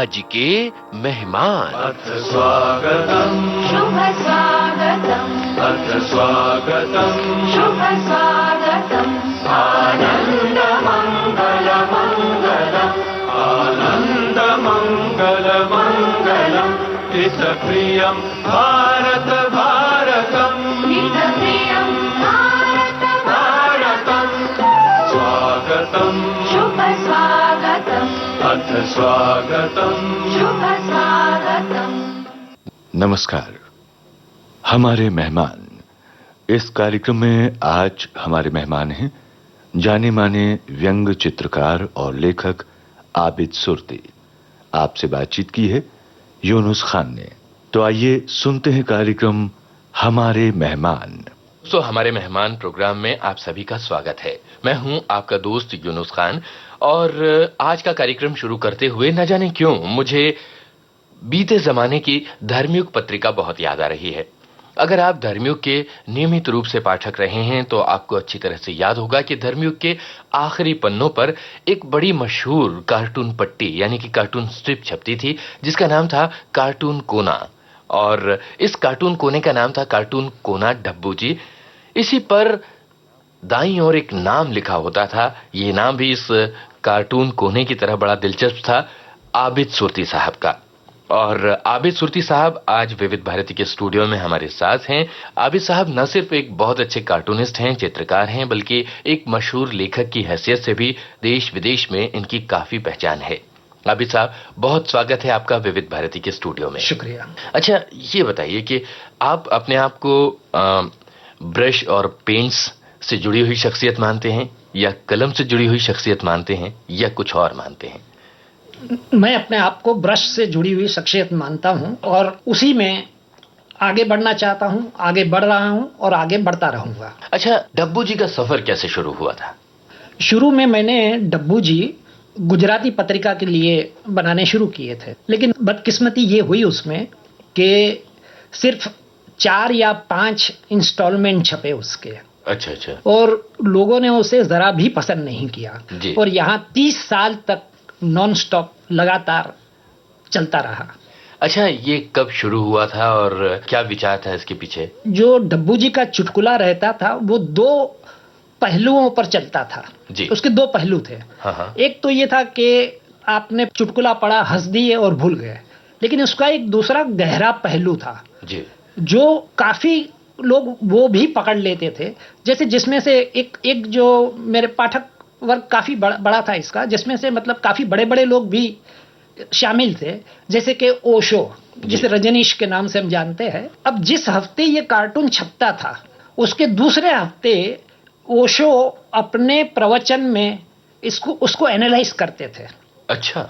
आज के मेहमान। अथ स्वागतम् शुभ स्वागतम् अथ स्वागतम् शुभ स्वागतम् आनन्द मङ्गल मङ्गलम् आनन्द मङ्गल मङ्गलम् हितप्रियम् भारत भारतम् हितप्रियम् भारत भारतम् स्वागतम् शुभ स्वागतम् अथ स्वागतम् शुभ स्वागतम्। नमस्कार। हमारे मेहमान इस कार्यक्रम में आज हमारे मेहमान हैं जाने माने व्यंग चित्रकार और लेखक आबिद सुरती। आपसे बातचीत की है यूनुस खान ने। तो आइए सुनते हैं कार्यक्रम हमारे मेहमान। हमारे मेहमान प्रोग्राम में आप सभी का स्वागत है। मैं हूं आपका दोस्त यूनुस खान और आज का कार्यक्रम शुरू करते हुए न जाने क्यों मुझे बीते जमाने की धर्मयुग पत्रिका बहुत याद आ रही है। अगर आप धर्मयुग के नियमित रूप से पाठक रहे हैं तो आपको अच्छी तरह से याद होगा कि धर्मयुग के आखिरी पन्नों पर एक बड़ी मशहूर कार्टून पट्टी यानी कि कार्टून स्ट्रिप छपती थी जिसका नाम था कार्टून कोना, और इस कार्टून कोने का नाम था कार्टून कोना डब्बू जी। इसी पर दाईं ओर एक नाम लिखा होता था। ये नाम भी इस कार्टून कोने की तरह बड़ा दिलचस्प था, आबिद सुरती साहब का। और आबिद सुरती साहब आज विविध भारती के स्टूडियो में हमारे साथ हैं। आबिद साहब न सिर्फ एक बहुत अच्छे कार्टूनिस्ट हैं, चित्रकार हैं, बल्कि एक मशहूर लेखक की हैसियत से भी देश विदेश में इनकी काफी पहचान है। आबिद साहब, बहुत स्वागत है आपका विविध भारती के स्टूडियो में। शुक्रिया। अच्छा, ये बताइए कि आप अपने आप को ब्रश और पेंट्स से जुड़ी हुई शख्सियत मानते हैं या कलम से जुड़ी हुई शख्सियत मानते हैं या कुछ और मानते हैं? मैं अपने आप को ब्रश से जुड़ी हुई शख्सियत मानता हूं और उसी में आगे बढ़ना चाहता हूं, आगे बढ़ रहा हूं और आगे बढ़ता रहूंगा। अच्छा, डब्बू जी का सफर कैसे शुरू हुआ था? शुरू में मैंने डब्बू जी गुजराती पत्रिका के लिए बनाने शुरू किए थे, लेकिन बदकिस्मती ये हुई उसमें कि सिर्फ 4 या 5 इंस्टॉलमेंट छपे उसके। अच्छा अच्छा। और लोगों ने उसे जरा भी पसंद नहीं किया जी। और यहाँ 30 साल तक नॉन स्टॉप लगातार चलता रहा। अच्छा, ये कब शुरू हुआ था और क्या विचार था इसके पीछे? जो डब्बू जी का चुटकुला रहता था वो 2 पहलुओं पर चलता था जी। उसके 2 पहलू थे। हाँ। एक तो ये था कि आपने चुटकुला पढ़ा, हंस दिए और भूल गए, लेकिन उसका एक दूसरा गहरा पहलू था जी। जो काफी लोग वो भी पकड़ लेते थे। जैसे जिसमें से एक जो मेरे पाठक वर्ग काफी बड़ा था इसका, जिसमें से मतलब काफी बड़े बड़े लोग भी शामिल थे, जैसे कि ओशो, जिसे रजनीश के नाम से हम जानते हैं। अब जिस हफ्ते ये कार्टून छपता था उसके दूसरे हफ्ते ओशो अपने प्रवचन में उसको एनालाइज करते थे। अच्छा।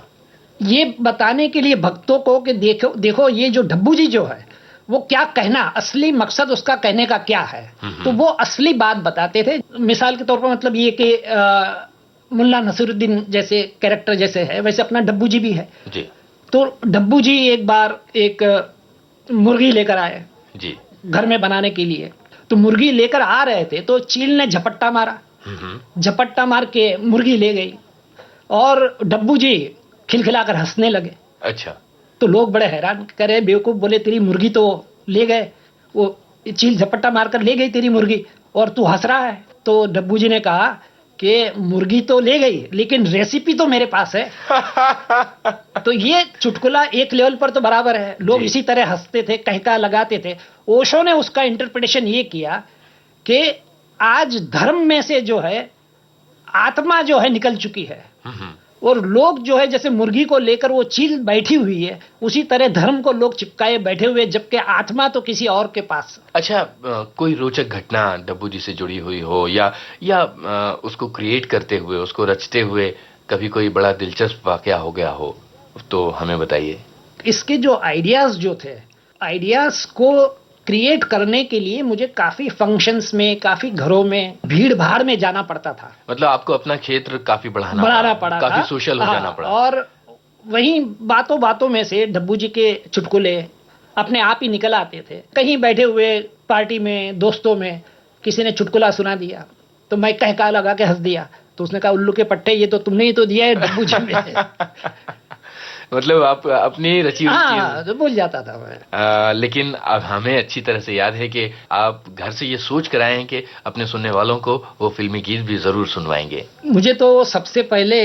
ये बताने के लिए भक्तों को कि देखो ये जो डब्बू जी जो है वो क्या कहना, असली मकसद उसका कहने का क्या है। तो वो असली बात बताते थे। मिसाल के तौर पर मतलब ये कि मुल्ला नसीरुद्दीन जैसे कैरेक्टर जैसे है वैसे अपना डब्बू जी भी है जी। तो डब्बू जी एक बार एक मुर्गी लेकर आए जी। घर में बनाने के लिए। तो मुर्गी लेकर आ रहे थे तो चील ने झपट्टा मारा, झपट्टा मार के मुर्गी ले गई और डब्बू जी खिलखिलाकर हंसने लगे। अच्छा। तो लोग बड़े हैरान करे, बेवकूफ, बोले तेरी मुर्गी तो ले गए, वो चील झपट्टा मारकर ले गई तेरी मुर्गी और तू हंस रहा है। तो डब्बू जी ने कहा कि मुर्गी तो ले गई लेकिन रेसिपी तो मेरे पास है। तो ये चुटकुला एक लेवल पर तो बराबर है, लोग इसी तरह हंसते थे, कहका लगाते थे। ओशो ने उसका इंटरप्रिटेशन ये किया कि आज धर्म में से जो है आत्मा जो है निकल चुकी है और लोग जो है जैसे मुर्गी को लेकर वो चील बैठी हुई है उसी तरह धर्म को लोग चिपकाए बैठे हुए, जबकि आत्मा तो किसी और के पास। अच्छा, कोई रोचक घटना डब्बू जी से जुड़ी हुई हो या उसको क्रिएट करते हुए, उसको रचते हुए कभी कोई बड़ा दिलचस्प वाकया हो गया हो तो हमें बताइए। इसके जो आइडियाज जो थे, आइडियाज को क्रिएट करने के लिए मुझे काफी फंक्शंस में, काफी घरों में, भीड़ भाड़ में जाना पड़ता था। मतलब आपको अपना क्षेत्र काफी बढ़ाना पड़ा, काफी सोशल हो जाना पड़ा। और वहीं बातों बातों में से डब्बू जी के चुटकुले अपने आप ही निकल आते थे। कहीं बैठे हुए पार्टी में, दोस्तों में किसी ने चुटकुला सुना दिया तो मैं कहका लगा के हंस दिया, तो उसने कहा उल्लू के पट्टे ये तो तुमने ही तो दिया है डब्बू जी में। मतलब आप अपनी रची हुई चीज। हाँ, तो भूल जाता था मैं। लेकिन अब हमें अच्छी तरह से याद है कि आप घर से ये सोच कर आए हैं कि अपने सुनने वालों को वो फिल्मी गीत भी जरूर सुनवाएंगे। मुझे तो सबसे पहले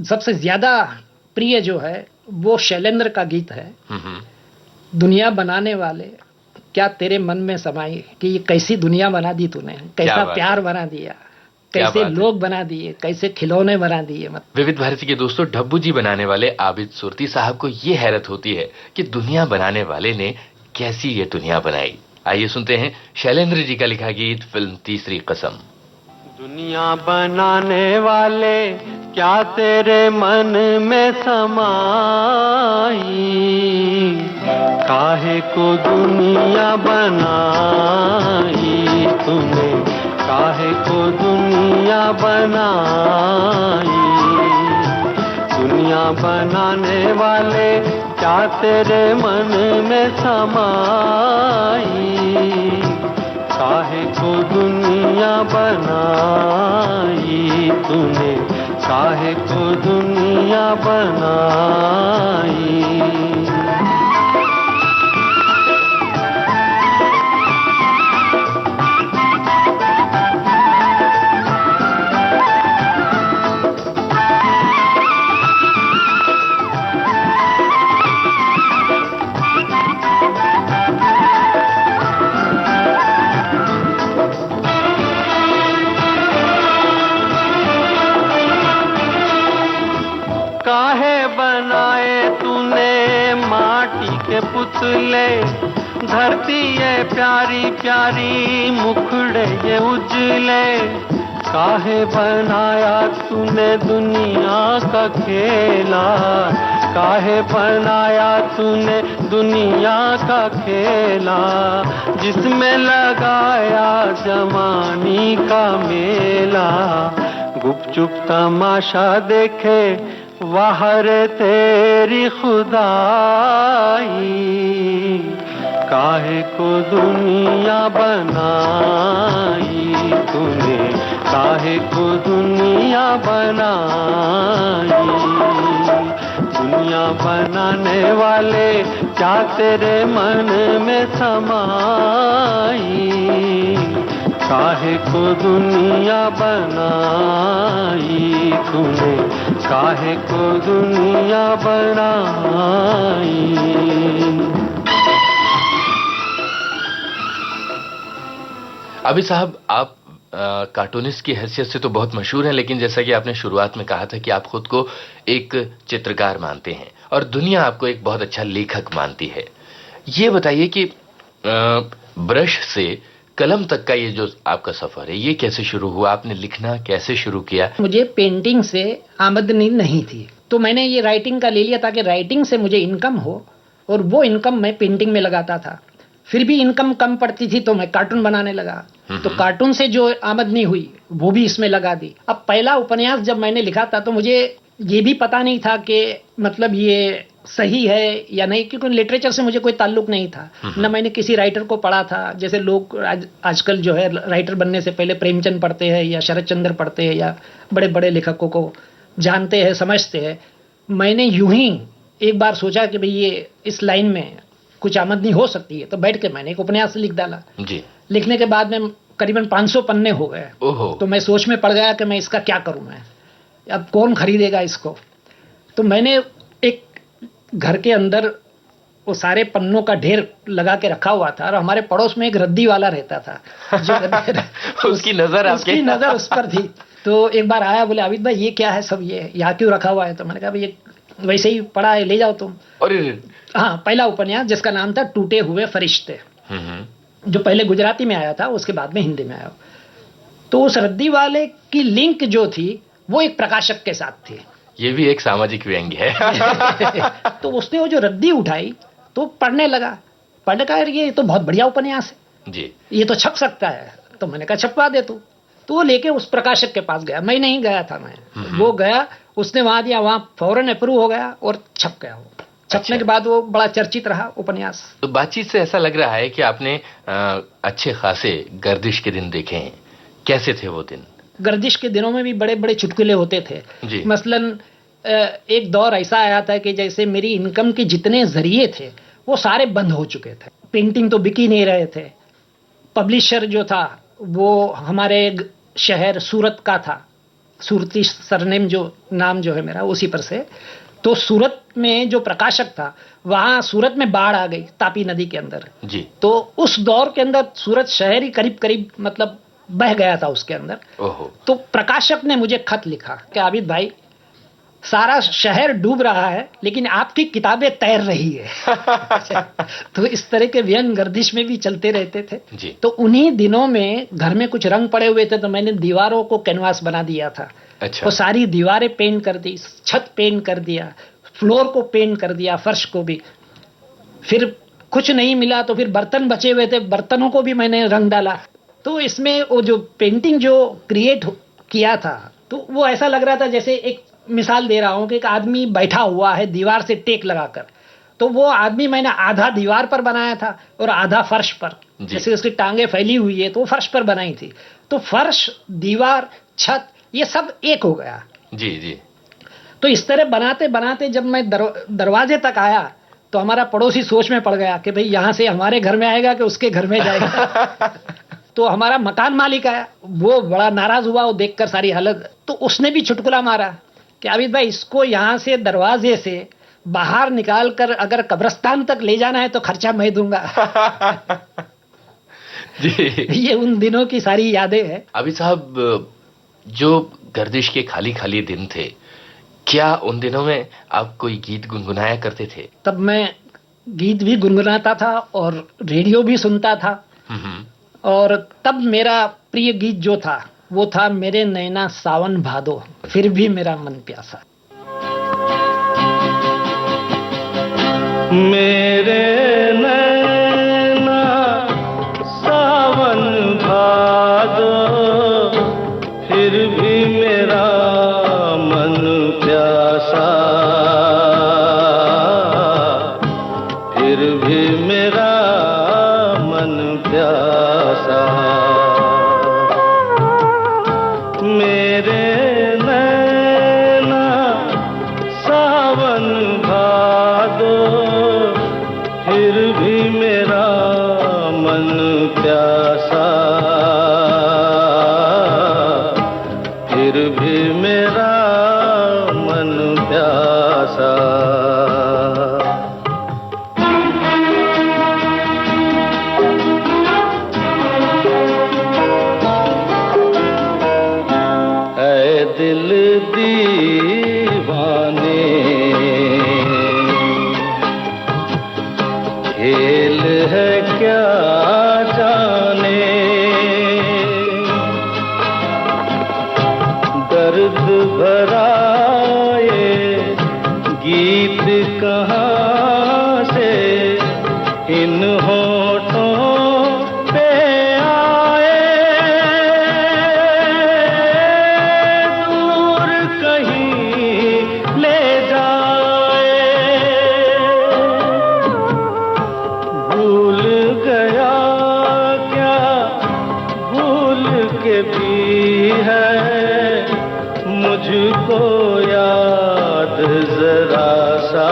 सबसे ज्यादा प्रिय जो है वो शैलेंद्र का गीत है, दुनिया बनाने वाले क्या तेरे मन में समाई, कि ये कैसी दुनिया बना दी तूने, कैसा प्यार बना दिया, कैसे लोग बना दिए, कैसे खिलौने बना दिए। विविध भारती के दोस्तों, डब्बू जी बनाने वाले आबिद सुरती साहब को ये हैरत होती है कि दुनिया बनाने वाले ने कैसी ये दुनिया बनाई। आइए सुनते हैं शैलेंद्र जी का लिखा गीत, फिल्म तीसरी कसम। दुनिया बनाने वाले क्या तेरे मन में समाई, काहे को दुनिया बनाई तूने, काहे को दुनिया बनाई। दुनिया बनाने वाले क्या तेरे मन में समाई, काहे को दुनिया बनाई तूने, काहे को दुनिया बनाई। काहे बनाए तूने माटी के पुतले, धरती ये प्यारी प्यारी मुखड़े ये उजले। काहे बनाया तूने दुनिया का खेला, काहे बनाया तूने दुनिया का खेला, जिसमें लगाया जवानी का मेला। गुपचुप तमाशा देखे वाहर तेरी खुदाई, काहे को दुनिया बनाई तूने, काहे को दुनिया बनाई। दुनिया बनाने वाले क्या तेरे मन में समाई, काहे को दुनिया बनाई तूने, काहे को दुनिया बनाई। अभी साहब, आप कार्टूनिस्ट की हैसियत से तो बहुत मशहूर हैं, लेकिन जैसा कि आपने शुरुआत में कहा था कि आप खुद को एक चित्रकार मानते हैं और दुनिया आपको एक बहुत अच्छा लेखक मानती है। ये बताइए कि ब्रश से कलम तक का ये जो आपका सफर है, ये कैसे शुरू हुआ? आपने लिखना कैसे शुरू किया? मुझे पेंटिंग से आमदनी नहीं थी, तो मैंने ये राइटिंग का ले लिया ताकि राइटिंग से मुझे इनकम हो, और वो इनकम मैं पेंटिंग में लगाता था। फिर भी इनकम कम पड़ती थी तो मैं कार्टून बनाने लगा, तो कार्टून से जो आमदनी हुई वो भी इसमें लगा दी। अब पहला उपन्यास जब मैंने लिखा था तो मुझे ये भी पता नहीं था कि मतलब ये सही है या नहीं, क्योंकि लिटरेचर से मुझे कोई ताल्लुक नहीं था, न मैंने किसी राइटर को पढ़ा था। जैसे लोग आजकल जो है राइटर बनने से पहले प्रेमचंद पढ़ते हैं या शरद चंद्र पढ़ते हैं या बड़े बड़े लेखकों को जानते हैं, समझते हैं। मैंने यूं ही एक बार सोचा कि भाई ये इस लाइन में कुछ आमदनी हो सकती है, तो बैठ के मैंने एक उपन्यास लिख डाला जी। लिखने के बाद में करीबन 500 पन्ने हो गए। तो मैं सोच में पड़ गया कि मैं इसका क्या करूं, मैं अब कौन खरीदेगा इसको। तो मैंने एक घर के अंदर वो सारे पन्नों का ढेर लगा के रखा हुआ था, और हमारे पड़ोस में एक रद्दी वाला रहता था जो उसकी नजर उस पर थी। तो एक बार आया, बोले आबिद भाई ये क्या है सब, ये यहाँ क्यों रखा हुआ है? तो मैंने कहा भाई ये वैसे ही पड़ा है, ले जाओ तुम। और हाँ, पहला उपन्यास जिसका नाम था टूटे हुए फरिश्ते, जो पहले गुजराती में आया था, उसके बाद में हिंदी में आया। तो उस रद्दी वाले की लिंक जो थी वो एक प्रकाशक के साथ थी। ये भी एक सामाजिक व्यंग्य है। तो उसने वो जो रद्दी उठाई तो पढ़ने लगा, पढ़ने का ये तो बहुत बढ़िया उपन्यास है जी, ये तो छप सकता है। तो मैंने कहा छपवा दे तू। तो वो लेके उस प्रकाशक के पास गया, मैं नहीं गया था, मैं वो गया, उसने वहां दिया, वहां फौरन अप्रूव हो गया और छप गया। वो छपने के बाद वो बड़ा चर्चित रहा उपन्यास। तो बातचीत से ऐसा लग रहा है कि आपने अच्छे खासे गर्दिश के दिन देखे हैं। कैसे थे वो दिन? गर्दिश के दिनों में भी बड़े बड़े चुटकुले होते थे। मसलन एक दौर ऐसा आया था कि जैसे मेरी इनकम के जितने जरिए थे वो सारे बंद हो चुके थे। पेंटिंग तो बिक ही नहीं रहे थे। पब्लिशर जो था वो हमारे शहर सूरत का था, सूरती सरनेम जो नाम जो है मेरा उसी पर से। तो सूरत में जो प्रकाशक था, वहाँ सूरत में बाढ़ आ गई तापी नदी के अंदर जी। तो उस दौर के अंदर सूरत शहर ही करीब करीब मतलब बह गया था उसके अंदर। ओहो। तो प्रकाशक ने मुझे खत लिखा कि आबिद भाई, सारा शहर डूब रहा है लेकिन आपकी किताबें तैर रही है। तो इस तरह के व्यंग गर्दिश में भी चलते रहते थे जी। तो उन्हीं दिनों में घर में कुछ रंग पड़े हुए थे तो मैंने दीवारों को कैनवास बना दिया था। अच्छा। वो सारी दीवारें पेंट कर दी, छत पेंट कर दिया, फ्लोर को पेंट कर दिया, फर्श को भी। फिर कुछ नहीं मिला तो फिर बर्तन बचे हुए थे, बर्तनों को भी मैंने रंग डाला। तो इसमें वो जो पेंटिंग जो क्रिएट किया था तो वो ऐसा लग रहा था जैसे, एक मिसाल दे रहा हूं कि एक आदमी बैठा हुआ है दीवार से टेक लगाकर, तो वो आदमी मैंने आधा दीवार पर बनाया था और आधा फर्श पर। जैसे उसकी टांगे फैली हुई है तो वो फर्श पर बनाई थी। तो फर्श, दीवार, छत ये सब एक हो गया। जी जी। तो इस तरह बनाते बनाते जब मैं दरवाजे तक आया तो हमारा पड़ोसी सोच में पड़ गया कि भाई यहाँ से हमारे घर में आएगा कि उसके घर में जाएगा। तो हमारा मकान मालिक आया, वो बड़ा नाराज हुआ वो देखकर सारी हालत। तो उसने भी चुटकुला मारा कि आबिद भाई, इसको यहाँ से दरवाजे से बाहर निकाल कर अगर कब्रिस्तान तक ले जाना है तो खर्चा मैं दूंगा। जी। ये उन दिनों की सारी यादें हैं। अभी साहब, जो गर्दिश के खाली खाली दिन थे, क्या उन दिनों में आप कोई गीत गुनगुनाया करते थे? तब मैं गीत भी गुनगुनाता था और रेडियो भी सुनता था। और तब मेरा प्रिय गीत जो था वो था मेरे नैना सावन भादो, फिर भी मेरा मन प्यासा। मेरे नैना सावन भादो, फिर भी मेरा मन प्यासा, फिर भी मेरा मन प्यासा। मेरे नैना सावन भादो, फिर भी मेरा मन प्यासा, फिर भी मेरा मन प्यासा। दिल दीवाने, खेल है क्या जाने, दर्द भरा ये गीत कहाँ से इन होठों पे आए, दूर कहीं ले जाए। भूल गया क्या भूल के भी है मुझको याद जरा सा,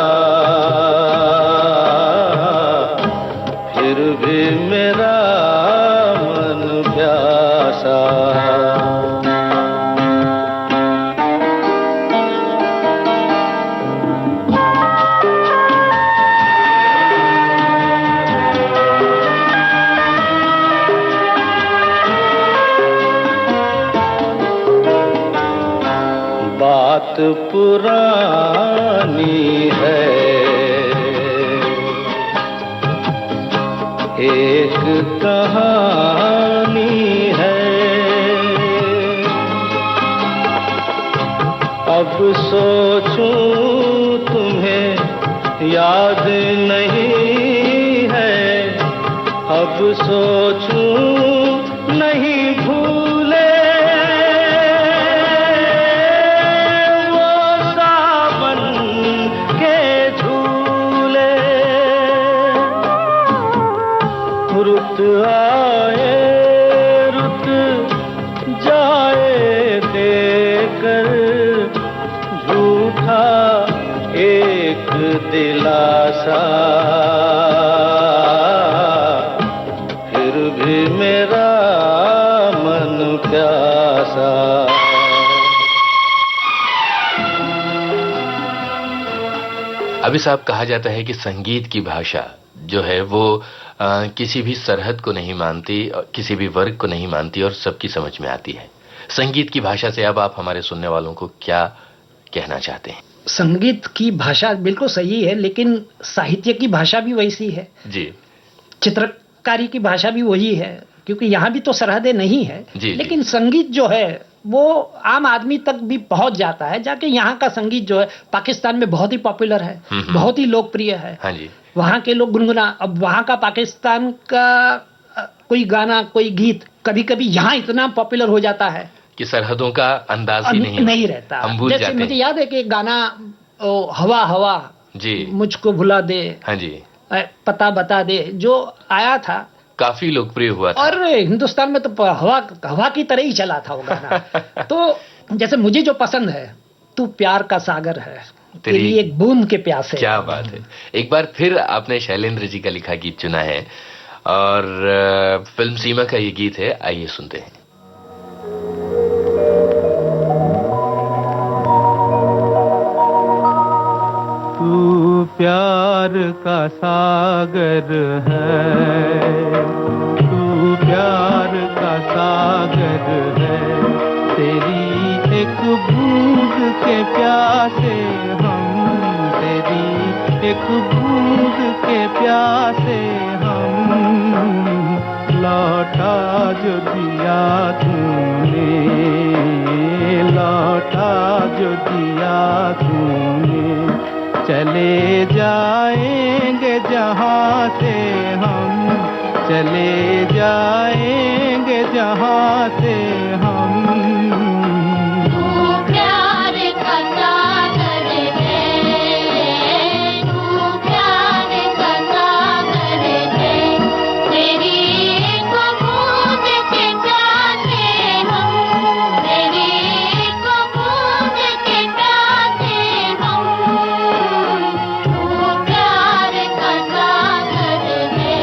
फिर भी मेरा मन प्यासा। बात पुरानी है, एक कहानी है, अब सोचूं तुम्हें याद नहीं है, अब सोचूं नहीं भूले वो सावन के झूले। रुत आए रुत जाए देकर झूठा दिलासा, फिर भी मेरा मन प्यासा। अभी साहब, कहा जाता है कि संगीत की भाषा जो है वो किसी भी सरहद को नहीं मानती, किसी भी वर्ग को नहीं मानती और सबकी समझ में आती है। संगीत की भाषा से अब आप हमारे सुनने वालों को क्या कहना चाहते हैं? संगीत की भाषा बिल्कुल सही है, लेकिन साहित्य की भाषा भी वैसी है जी। चित्रकारी की भाषा भी वही है, क्योंकि यहाँ भी तो सरहदें नहीं है। जी, लेकिन संगीत जो है वो आम आदमी तक भी पहुंच जाता है। जाके यहाँ का संगीत जो है पाकिस्तान में बहुत ही पॉपुलर है, बहुत ही लोकप्रिय है। हाँ जी। वहाँ के लोग गुनगुना, अब वहाँ का पाकिस्तान का कोई गाना, कोई गीत कभी कभी यहाँ इतना पॉपुलर हो जाता है कि सरहदों का अंदाज ही नहीं रहता। हम भूल जैसे जाते मुझे हैं। याद है कि एक गाना हवा हवा जी, मुझको भुला दे, हाँ जी, पता बता दे, जो आया था काफी लोकप्रिय हुआ था। और हिंदुस्तान में तो हवा की तरह ही चला था वो गाना। तो जैसे मुझे जो पसंद है, तू प्यार का सागर है, तेरी एक बूंद के प्यासे। क्या बात है। एक बार फिर आपने शैलेंद्र जी का लिखा गीत चुना है और फिल्म सीमा का ये गीत है, आइए सुनते हैं। तू प्यार का सागर है, तू प्यार का सागर है, तेरी एक बूंद के प्यासे हम, तेरी एक बूंद के प्यासे हम, लौटा जो दिया तूने, लौटा जो दिया तूने, चले जाएंगे जहाँ से हम, चले जाएंगे जहाँ से हम। तू प्यार का सागर है, तू प्यार का सागर है, तेरी एक बूंद के प्यासे हम, तेरी एक बूंद के प्यासे हम, तू प्यार का सागर है।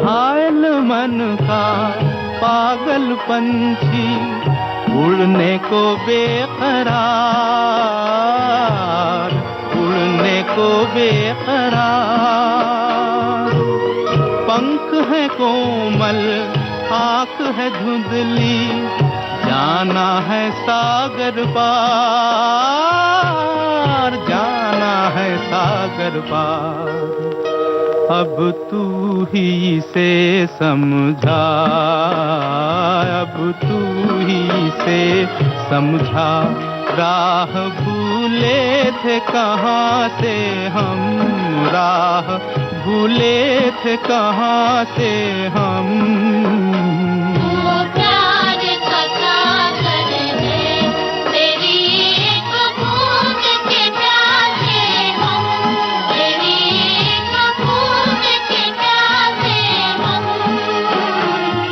घायल मन का पागल पंछी, उड़ने को बेकरार, उड़ने को बेकरार, पंख है कोमल, आँख है धुंधली, जाना है सागर पार, जाना है सागर पार। अब तू ही से समझा, अब तू ही से समझा, राह भूले थे कहाँ से हम, राह भूले थे कहाँ से हम। तू प्यार का सागर है, तेरी एक बूंद के प्यासे हम, तेरी एक बूंद के प्यासे हम,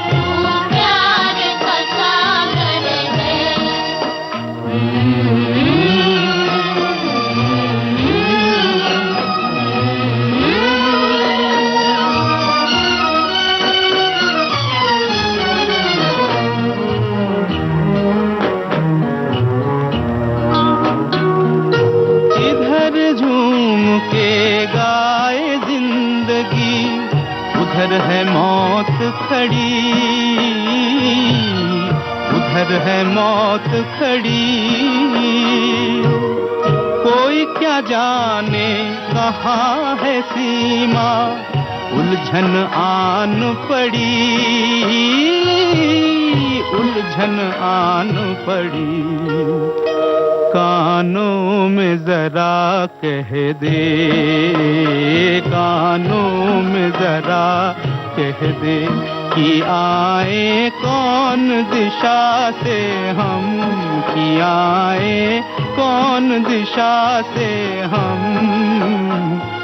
तू प्यार का सागर है। इधर झूम के गाए जिंदगी, उधर है मौत खड़ी, उधर है मौत खड़ी, कोई क्या जाने कहाँ है सीमा, उलझन आन पड़ी, उलझन आन पड़ी। कानों में जरा कह दे, कानों में जरा कह दे, कि आए कौन दिशा से हम, कि आए कौन दिशा से हम।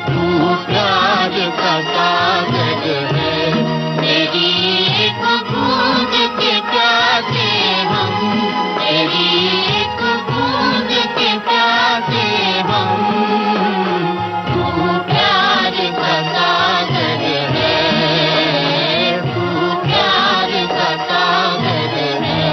तू प्यार का सागर है, तेरी एक बूंद के प्यासे हम, तेरी एक बूंद के प्यासे हम। तू प्यार का सागर है, तू प्यार का सागर है।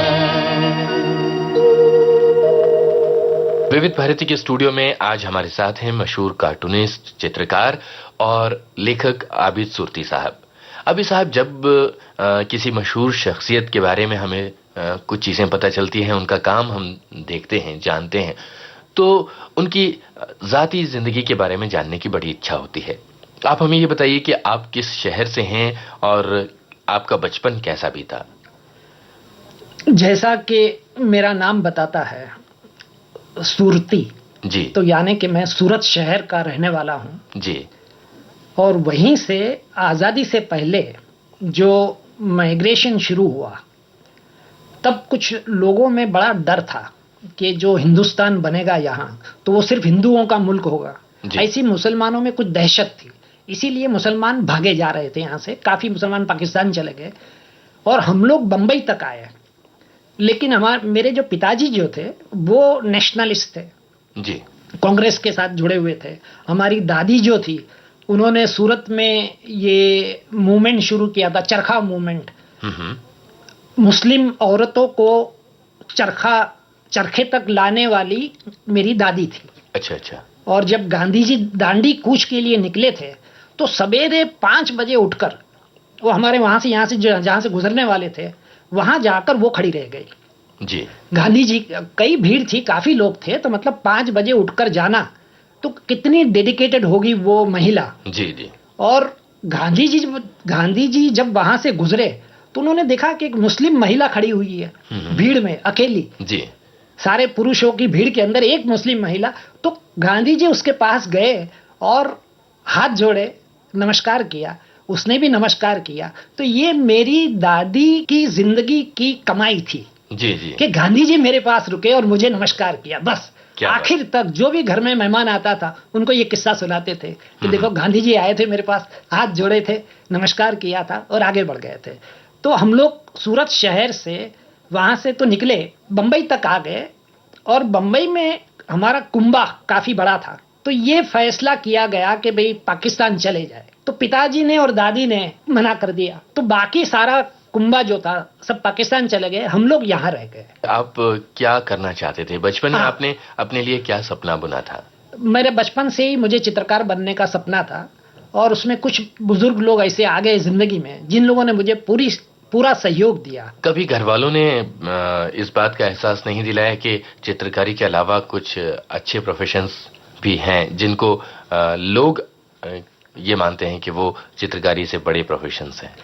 विविध भारती के स्टूडियो में आज हमारे साथ हैं मशहूर कार्टूनिस्ट, चित्रकार और लेखक आबिद सुरती साहब। आबिद साहब, जब किसी मशहूर शख्सियत के बारे में हमें कुछ चीजें पता चलती हैं, उनका काम हम देखते हैं, जानते हैं, तो उनकी जाती जिंदगी के बारे में जानने की बड़ी इच्छा होती है। आप हमें ये बताइए कि आप किस शहर से हैं और आपका बचपन कैसा बीता? जैसा कि मेरा नाम बताता है, सुरती, जी तो यानी कि मैं सूरत शहर का रहने वाला हूँ। जी और वहीं से आज़ादी से पहले जो माइग्रेशन शुरू हुआ, तब कुछ लोगों में बड़ा डर था कि जो हिंदुस्तान बनेगा यहाँ, तो वो सिर्फ हिंदुओं का मुल्क होगा। जी। ऐसी मुसलमानों में कुछ दहशत थी, इसीलिए मुसलमान भागे जा रहे थे यहाँ से। काफ़ी मुसलमान पाकिस्तान चले गए और हम लोग बम्बई तक आए। लेकिन मेरे जो पिताजी जो थे वो नेशनलिस्ट थे, जी कांग्रेस के साथ जुड़े हुए थे। हमारी दादी जो थी, उन्होंने सूरत में ये मूवमेंट शुरू किया था, चरखा मूवमेंट। हम्म, मुस्लिम औरतों को चरखे तक लाने वाली मेरी दादी थी। अच्छा अच्छा। और जब गांधी जी दांडी कूच के लिए निकले थे, तो सवेरे 5 बजे उठकर वो हमारे वहां से यहाँ से जहाँ से गुजरने वाले थे, वहां जाकर वो खड़ी रह गई। जी गांधी जी, कई भीड़ थी, काफी लोग थे, तो मतलब 5 बजे उठकर जाना, तो कितनी डेडिकेटेड होगी वो महिला। जी जी और गांधी जी जब वहां से गुजरे, तो उन्होंने देखा कि एक मुस्लिम महिला खड़ी हुई है भीड़ में अकेली, जी सारे पुरुषों की भीड़ के अंदर एक मुस्लिम महिला। तो गांधी जी उसके पास गए और हाथ जोड़े, नमस्कार किया, उसने भी नमस्कार किया। तो ये मेरी दादी की जिंदगी की कमाई थी जी जी कि गांधी जी मेरे पास रुके और मुझे नमस्कार किया। बस क्या बात। आखिर तक जो भी घर में मेहमान आता था, उनको ये किस्सा सुनाते थे कि देखो गांधी जी आए थे मेरे पास, हाथ जोड़े थे, नमस्कार किया था और आगे बढ़ गए थे। तो हम लोग सूरत शहर से वहां से तो निकले, बंबई तक आ गए। और बंबई में हमारा कुंबा काफी बड़ा था, तो ये फैसला किया गया कि भाई पाकिस्तान चले जाए। तो पिताजी ने और दादी ने मना कर दिया, तो बाकी सारा कुंबा जो था सब पाकिस्तान चले गए, हम लोग यहाँ रह गए। आप क्या करना चाहते थे बचपन में? हाँ। आपने अपने लिए क्या सपना बुना था? मेरे बचपन से ही मुझे चित्रकार बनने का सपना था, और उसमें कुछ बुजुर्ग लोग ऐसे आ गए जिंदगी में, जिन लोगों ने मुझे पूरा सहयोग दिया। कभी घर वालों ने इस बात का एहसास नहीं दिलाया कि चित्रकारी के अलावा कुछ अच्छे प्रोफेशंस भी हैं जिनको लोग ये मानते हैं कि वो चित्रकारी से बड़े प्रोफेशंस हैं?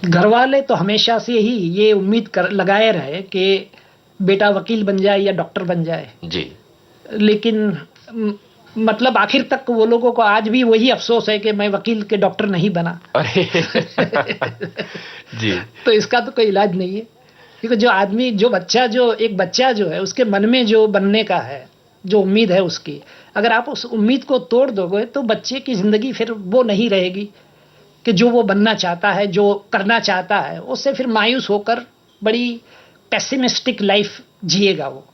घर वाले तो हमेशा से ही ये उम्मीद लगाए रहे कि बेटा वकील बन जाए या डॉक्टर बन जाए। जी लेकिन मतलब आखिर तक वो लोगों को आज भी वही अफसोस है कि मैं वकील के डॉक्टर नहीं बना। अरे जी तो इसका तो कोई इलाज नहीं है, क्योंकि एक बच्चा जो है उसके मन में जो बनने का है, जो उम्मीद है उसकी, अगर आप उस उम्मीद को तोड़ दोगे तो बच्चे की जिंदगी फिर वो नहीं रहेगी कि जो वो बनना चाहता है, जो करना चाहता है, उससे फिर मायूस होकर बड़ी पेसिमिस्टिक लाइफ जिएगा वो।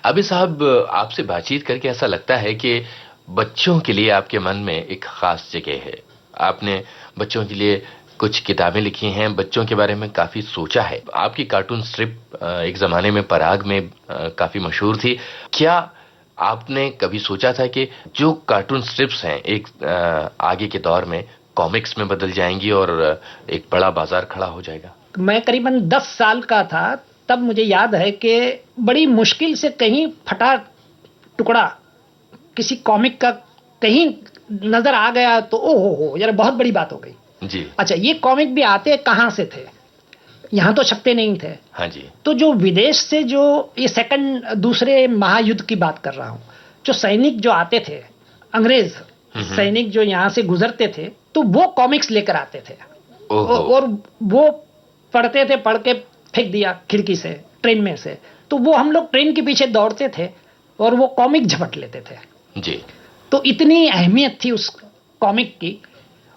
अभी साहब, आपसे बातचीत करके ऐसा लगता है कि बच्चों के लिए आपके मन में एक खास जगह है। आपने बच्चों के लिए कुछ किताबें लिखी हैं, बच्चों के बारे में काफी सोचा है। आपकी कार्टून स्ट्रिप एक जमाने में पराग में काफी मशहूर थी। क्या आपने कभी सोचा था कि जो कार्टून स्ट्रिप्स हैं एक आगे के दौर में कॉमिक्स में बदल जाएंगी और एक बड़ा बाजार खड़ा हो जाएगा? मैं करीबन 10 साल का था, तब मुझे याद है कि बड़ी मुश्किल से कहीं फटा टुकड़ा किसी कॉमिक का कहीं नजर आ गया तो ओहो यार, बहुत बड़ी बात हो गई। जी अच्छा, ये कॉमिक भी आते कहाँ से थे? यहाँ तो छपते नहीं थे। हाँ जी। तो जो विदेश से, जो ये दूसरे महायुद्ध की बात कर रहा हूँ, जो सैनिक जो आते थे, अंग्रेज सैनिक जो यहाँ से गुजरते थे, तो वो कॉमिक्स लेकर आते थे। ओहो। और वो पढ़ते थे, पढ़ के फेंक दिया खिड़की से, ट्रेन में से। तो वो हम लोग ट्रेन के पीछे दौड़ते थे और वो कॉमिक झपट लेते थे जी। तो इतनी अहमियत थी उस कॉमिक की।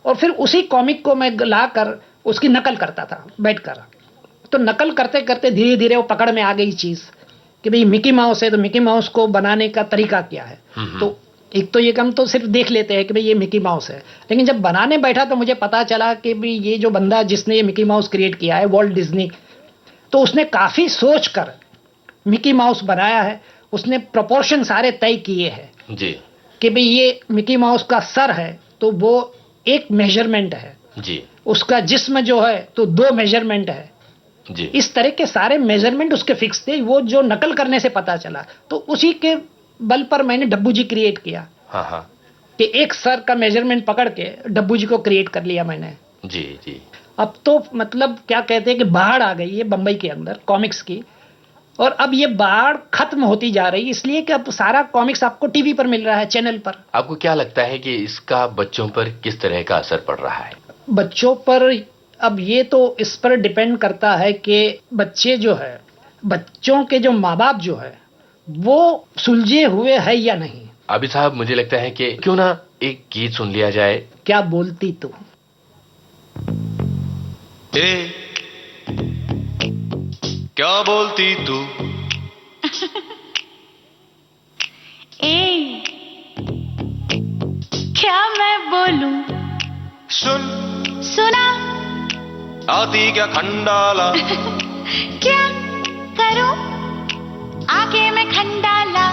और फिर उसी कॉमिक को मैं लाकर उसकी नकल करता था बैठकर। तो नकल करते करते धीरे धीरे वो पकड़ में आ गई चीज कि भाई मिकी माउस है, तो मिकी माउस को बनाने का तरीका क्या है। तो एक तो ये काम तो सिर्फ देख लेते हैं कि भाई ये मिकी माउस है, लेकिन जब बनाने बैठा तो मुझे पता चला कि भाई ये जो बंदा जिसने ये मिकी माउस क्रिएट किया है, वॉल्ट डिज्नी, तो उसने काफी सोच कर मिकी माउस बनाया है। उसने प्रोपोर्शन सारे तय किए हैं जी कि भाई ये मिकी माउस का सर है तो वो एक मेजरमेंट है जी उसका जिस्म जो है तो 2 मेजरमेंट है। जी। इस तरह के सारे मेजरमेंट उसके फिक्स थे, वो जो नकल करने से पता चला। तो उसी के बल पर मैंने डब्बू जी क्रिएट किया। हाँ हाँ कि एक सर का मेजरमेंट पकड़ के डब्बू जी को क्रिएट कर लिया मैंने। जी जी। अब तो मतलब क्या कहते हैं कि बाढ़ आ गई है बंबई के अंदर कॉमिक्स की, और अब ये बाढ़ खत्म होती जा रही है, इसलिए कि अब सारा कॉमिक्स आपको टीवी पर मिल रहा है, चैनल पर। आपको क्या लगता है कि इसका बच्चों पर किस तरह का असर पड़ रहा है? बच्चों पर अब ये तो इस पर डिपेंड करता है कि बच्चे जो है, बच्चों के जो माँ बाप जो है वो सुलझे हुए है या नहीं। अभी साहब मुझे लगता है कि क्यों ना एक गीत सुन लिया जाए। क्या बोलती तू। क्या बोलती तू। क्या मैं बोलूं। सुन सुना। आती क्या खंडाला। क्या करूं आगे मैं खंडाला।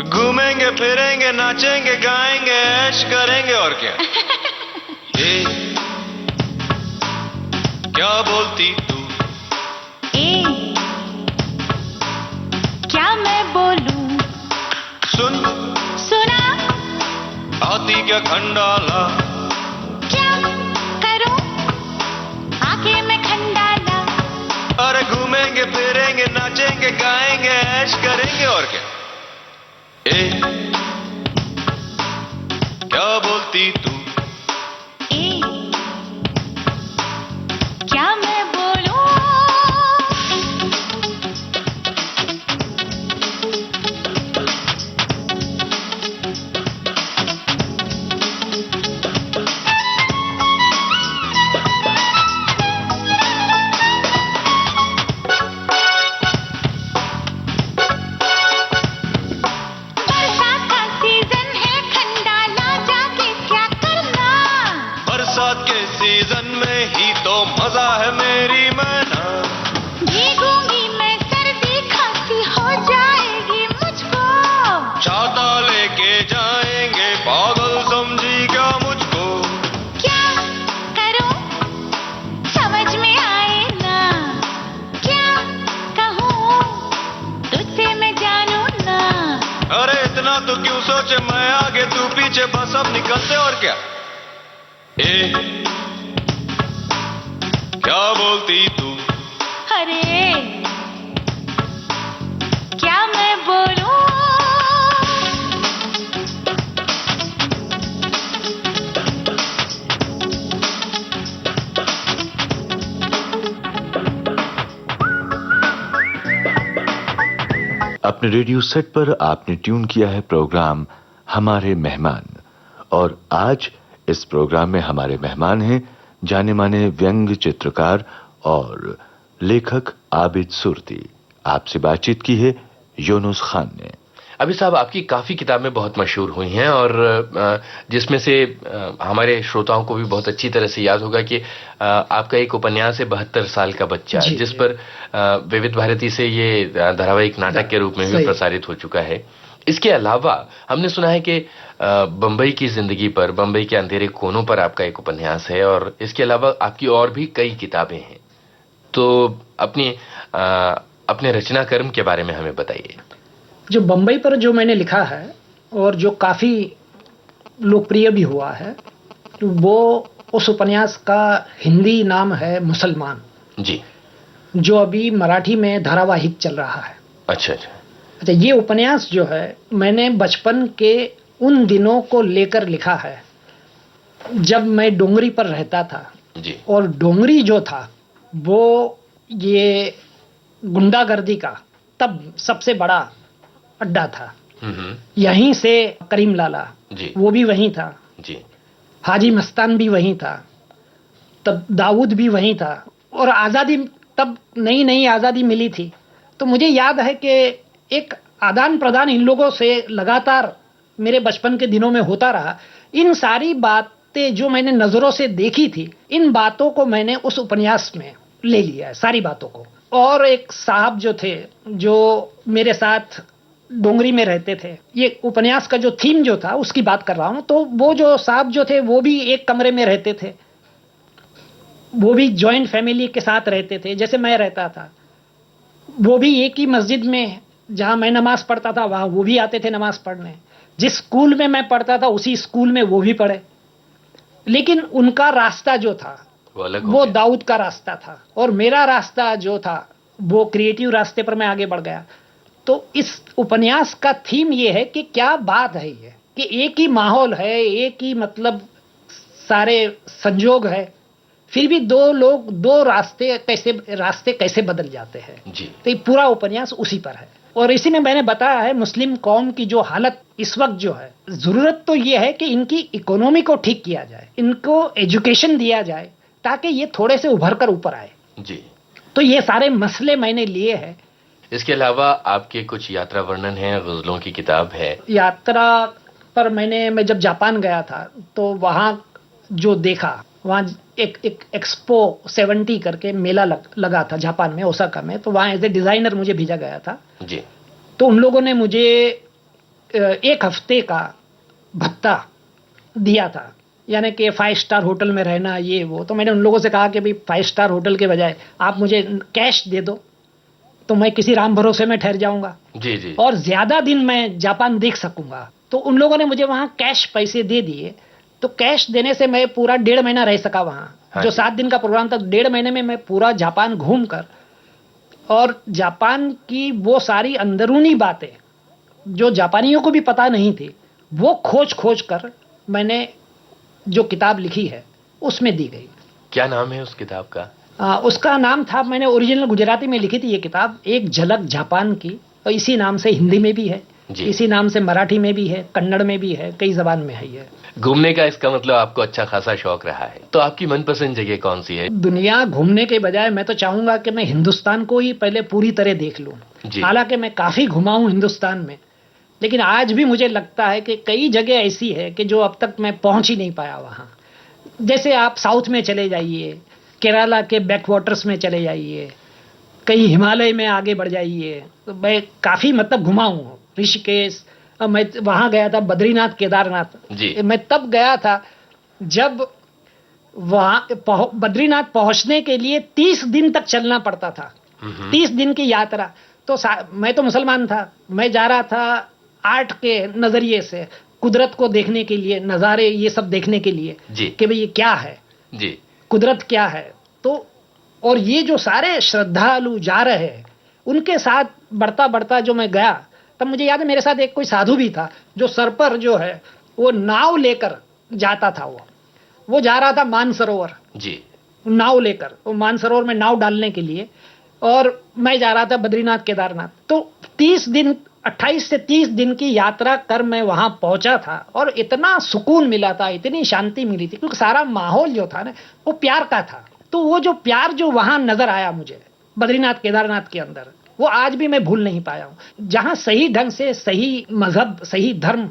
घूमेंगे फिरेंगे नाचेंगे गाएंगे ऐश करेंगे और क्या। क्या बोलती तू। क्या मैं बोलूं। सुन सुना। आती क्या खंडाला। क्या करूं आगे मैं खंडाला। अरे घूमेंगे फिरेंगे नाचेंगे गाएंगे ऐश करेंगे और क्या। क्या बोलती तू। क्या मैं बोलूं। बरसात का सीजन है खंडाला जाके क्या करना। बरसात के सीजन में ही तो मजा है मेरी मैना। भीगूंगी मैं सर्दी खांसी हो जाएगी मुझको। छाता लेके जाएंगे पागल समझी क्या मुझको। क्या करूं समझ में आए ना। क्या कहूं तुझसे मैं जानू ना। अरे इतना तो क्यों सोचे मैं आगे तू पीछे बस अब निकलते और क्या। क्या बोलती तू। अरे क्या मैं बोलूं। अपने रेडियो सेट पर आपने ट्यून किया है प्रोग्राम हमारे मेहमान, और आज इस प्रोग्राम में हमारे मेहमान हैं जाने माने व्यंग्य चित्रकार और लेखक आबिद सुरती। आपसे बातचीत की है यूनुस खान ने। अभी साहब आपकी काफी किताबें बहुत मशहूर हुई हैं और जिसमें से हमारे श्रोताओं को भी बहुत अच्छी तरह से याद होगा कि आपका एक उपन्यास है 72 साल का बच्चा, जिस पर विविध भारती से ये धारावाहिक नाटक के रूप में भी प्रसारित हो चुका है। इसके अलावा हमने सुना है कि बंबई की जिंदगी पर, बंबई के अंधेरे कोनों पर आपका एक उपन्यास है, और इसके अलावा आपकी और भी कई किताबें हैं। तो अपने रचना कर्म के बारे में हमें बताइए। जो बंबई पर जो मैंने लिखा है और जो काफी लोकप्रिय भी हुआ है, वो उस उपन्यास का हिंदी नाम है मुसलमान जी, जो अभी मराठी में धारावाहिक चल रहा है। अच्छा अच्छा। अच्छा, ये उपन्यास जो है मैंने बचपन के उन दिनों को लेकर लिखा है जब मैं डोंगरी पर रहता था जी। और डोंगरी जो था वो ये गुंडागर्दी का तब सबसे बड़ा अड्डा था। यहीं से करीम लाला जी वो भी वहीं था, जी हाजी मस्तान भी वहीं था, तब दाऊद भी वहीं था। और आज़ादी, तब नई नई आज़ादी मिली थी, तो मुझे याद है कि एक आदान प्रदान इन लोगों से लगातार मेरे बचपन के दिनों में होता रहा। इन सारी बातें जो मैंने नज़रों से देखी थी, इन बातों को मैंने उस उपन्यास में ले लिया है, सारी बातों को। और एक साहब जो थे, जो मेरे साथ डोंगरी में रहते थे, ये उपन्यास का जो थीम जो था उसकी बात कर रहा हूँ, तो वो जो साहब जो थे वो भी एक कमरे में रहते थे, वो भी जॉइंट फैमिली के साथ रहते थे जैसे मैं रहता था। वो भी एक ही मस्जिद में, जहां मैं नमाज पढ़ता था वहां वो भी आते थे नमाज पढ़ने। जिस स्कूल में मैं पढ़ता था उसी स्कूल में वो भी पढ़े। लेकिन उनका रास्ता जो था वो अलग हो वो गया। दाऊद का रास्ता था, और मेरा रास्ता जो था वो क्रिएटिव रास्ते पर मैं आगे बढ़ गया। तो इस उपन्यास का थीम ये है कि क्या बात है ये, कि एक ही माहौल है, एक ही मतलब सारे संजोग है, फिर भी दो लोग, दो रास्ते कैसे बदल जाते हैं। जी तो ये पूरा उपन्यास उसी पर है। और इसी में मैंने बताया है मुस्लिम कौम की जो हालत इस वक्त जो है, जरूरत तो ये है कि इनकी इकोनॉमी को ठीक किया जाए, इनको एजुकेशन दिया जाए, ताकि ये थोड़े से उभर कर ऊपर आए। जी। तो ये सारे मसले मैंने लिए हैं। इसके अलावा आपके कुछ यात्रा वर्णन है, गजलों की किताब है। यात्रा पर मैं जब जापान गया था तो वहाँ जो देखा, वहाँ एक एक्सपो 70 करके मेला लगा था जापान में, ओसाका में। तो वहाँ एज ए डिजाइनर मुझे भेजा गया था। जी। तो उन लोगों ने मुझे 1 हफ्ते का भत्ता दिया था, यानी कि 5 स्टार होटल में रहना, ये वो। तो मैंने उन लोगों से कहा कि भाई 5 स्टार होटल के बजाय आप मुझे कैश दे दो, तो मैं किसी राम भरोसे में ठहर जाऊंगा जी जी। और ज्यादा दिन मैं जापान देख सकूंगा। तो उन लोगों ने मुझे वहां कैश पैसे दे दिए। तो कैश देने से मैं पूरा 1.5 महीना रह सका वहां। हाँ जो जी। 7 दिन का प्रोग्राम था, 1.5 महीने में मैं पूरा जापान घूम कर, और जापान की वो सारी अंदरूनी बातें जो जापानियों को भी पता नहीं थी, वो खोज कर मैंने जो किताब लिखी है उसमें दी गई। क्या नाम है उस किताब का? उसका नाम था, मैंने ओरिजिनल गुजराती में लिखी थी ये किताब, एक झलक जापान की। और इसी नाम से हिंदी में भी है, जी। इसी नाम से मराठी में भी है, कन्नड़ में भी है, कई जबान में है ये। घूमने का इसका मतलब आपको अच्छा खासा शौक रहा है। तो आपकी मनपसंद जगह कौन सी है? दुनिया घूमने के बजाय मैं तो चाहूंगा कि मैं हिंदुस्तान को ही पहले पूरी तरह देख लूं। जी। हालांकि मैं काफी घुमा हूं हिंदुस्तान में, लेकिन आज भी मुझे लगता है कि कई जगह ऐसी है कि जो अब तक मैं पहुंच ही नहीं पाया वहां। जैसे आप साउथ में चले जाइए, केरला के बैकवाटर्स में चले जाइए, कहीं हिमालय में आगे बढ़ जाइए। तो मैं काफी मतलब घुमा हूं। ऋषिकेश, मैं वहां गया था, बद्रीनाथ केदारनाथ। जी। मैं तब गया था जब वहां बद्रीनाथ पहुंचने के लिए 30 दिन तक चलना पड़ता था। 30 दिन की यात्रा। तो मैं तो मुसलमान था, मैं जा रहा था आर्ट के नजरिए से, कुदरत को देखने के लिए, नजारे ये सब देखने के लिए जी। कि भाई ये क्या है, जी। कुदरत क्या है। तो और ये जो सारे श्रद्धालु जा रहे हैं, उनके साथ बढ़ता बढ़ता जो मैं गया, तब मुझे याद है मेरे साथ एक कोई साधु भी था, जो सर पर जो है वो नाव लेकर जाता था। वो जा रहा था मानसरोवर, जी। नाव लेकर, वो मानसरोवर में नाव डालने के लिए, और मैं जा रहा था बद्रीनाथ केदारनाथ। तो 30 दिन, 28 से 30 दिन की यात्रा कर मैं वहां पहुंचा था, और इतना सुकून मिला था, इतनी शांति मिली थी, क्योंकि सारा माहौल जो था ना वो प्यार का था। तो वो जो प्यार जो वहां नजर आया मुझे बद्रीनाथ केदारनाथ के अंदर, वो आज भी मैं भूल नहीं पाया हूं। जहां सही ढंग से सही मजहब, सही धर्म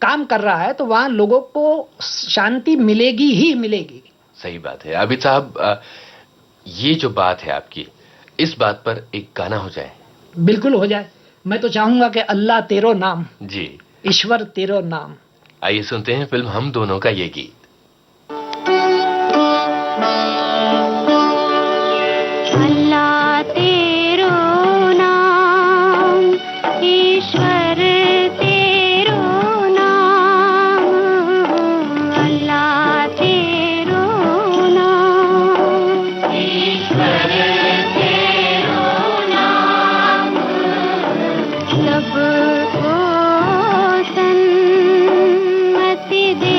काम कर रहा है, तो वहां लोगों को शांति मिलेगी ही मिलेगी। सही बात है। आबिद साहब, ये जो बात है आपकी, इस बात पर एक गाना हो जाए। बिल्कुल हो जाए। मैं तो चाहूंगा कि अल्लाह तेरो नाम, जी। ईश्वर तेरो नाम। आइए सुनते हैं फिल्म हम दोनों का ये गीत। अल्लाह तेरो नाम, ईश्वर तेरो नाम, अल्लाह तेरो नाम, ईश्वर तेरो नाम, सबको सन्मति दे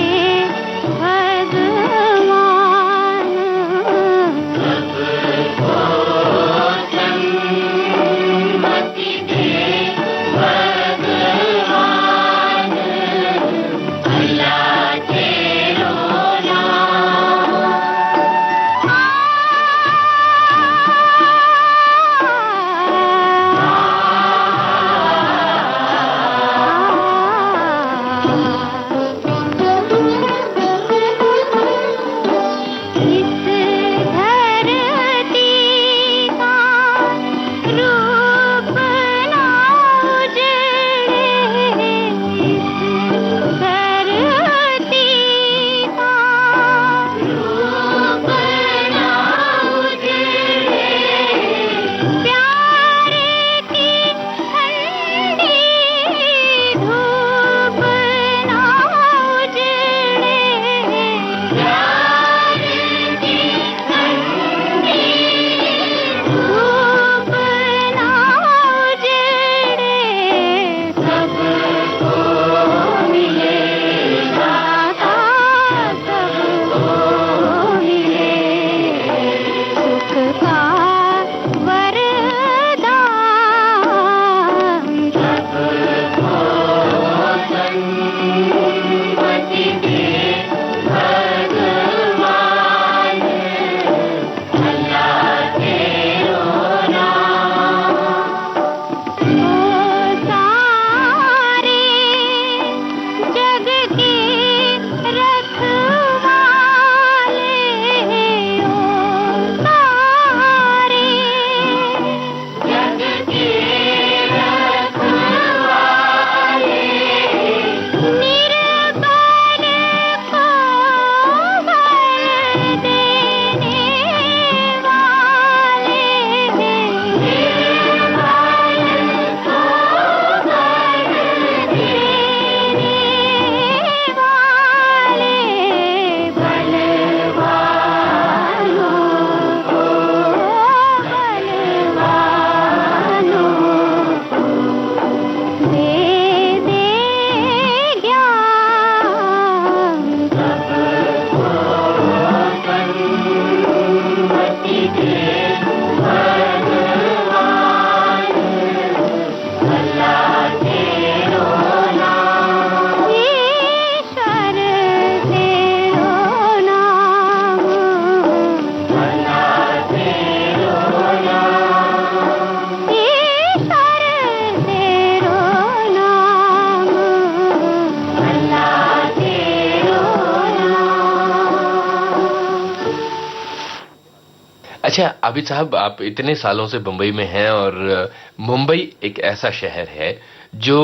अच्छा आबिद साहब, आप इतने सालों से मुंबई में हैं और मुंबई एक ऐसा शहर है जो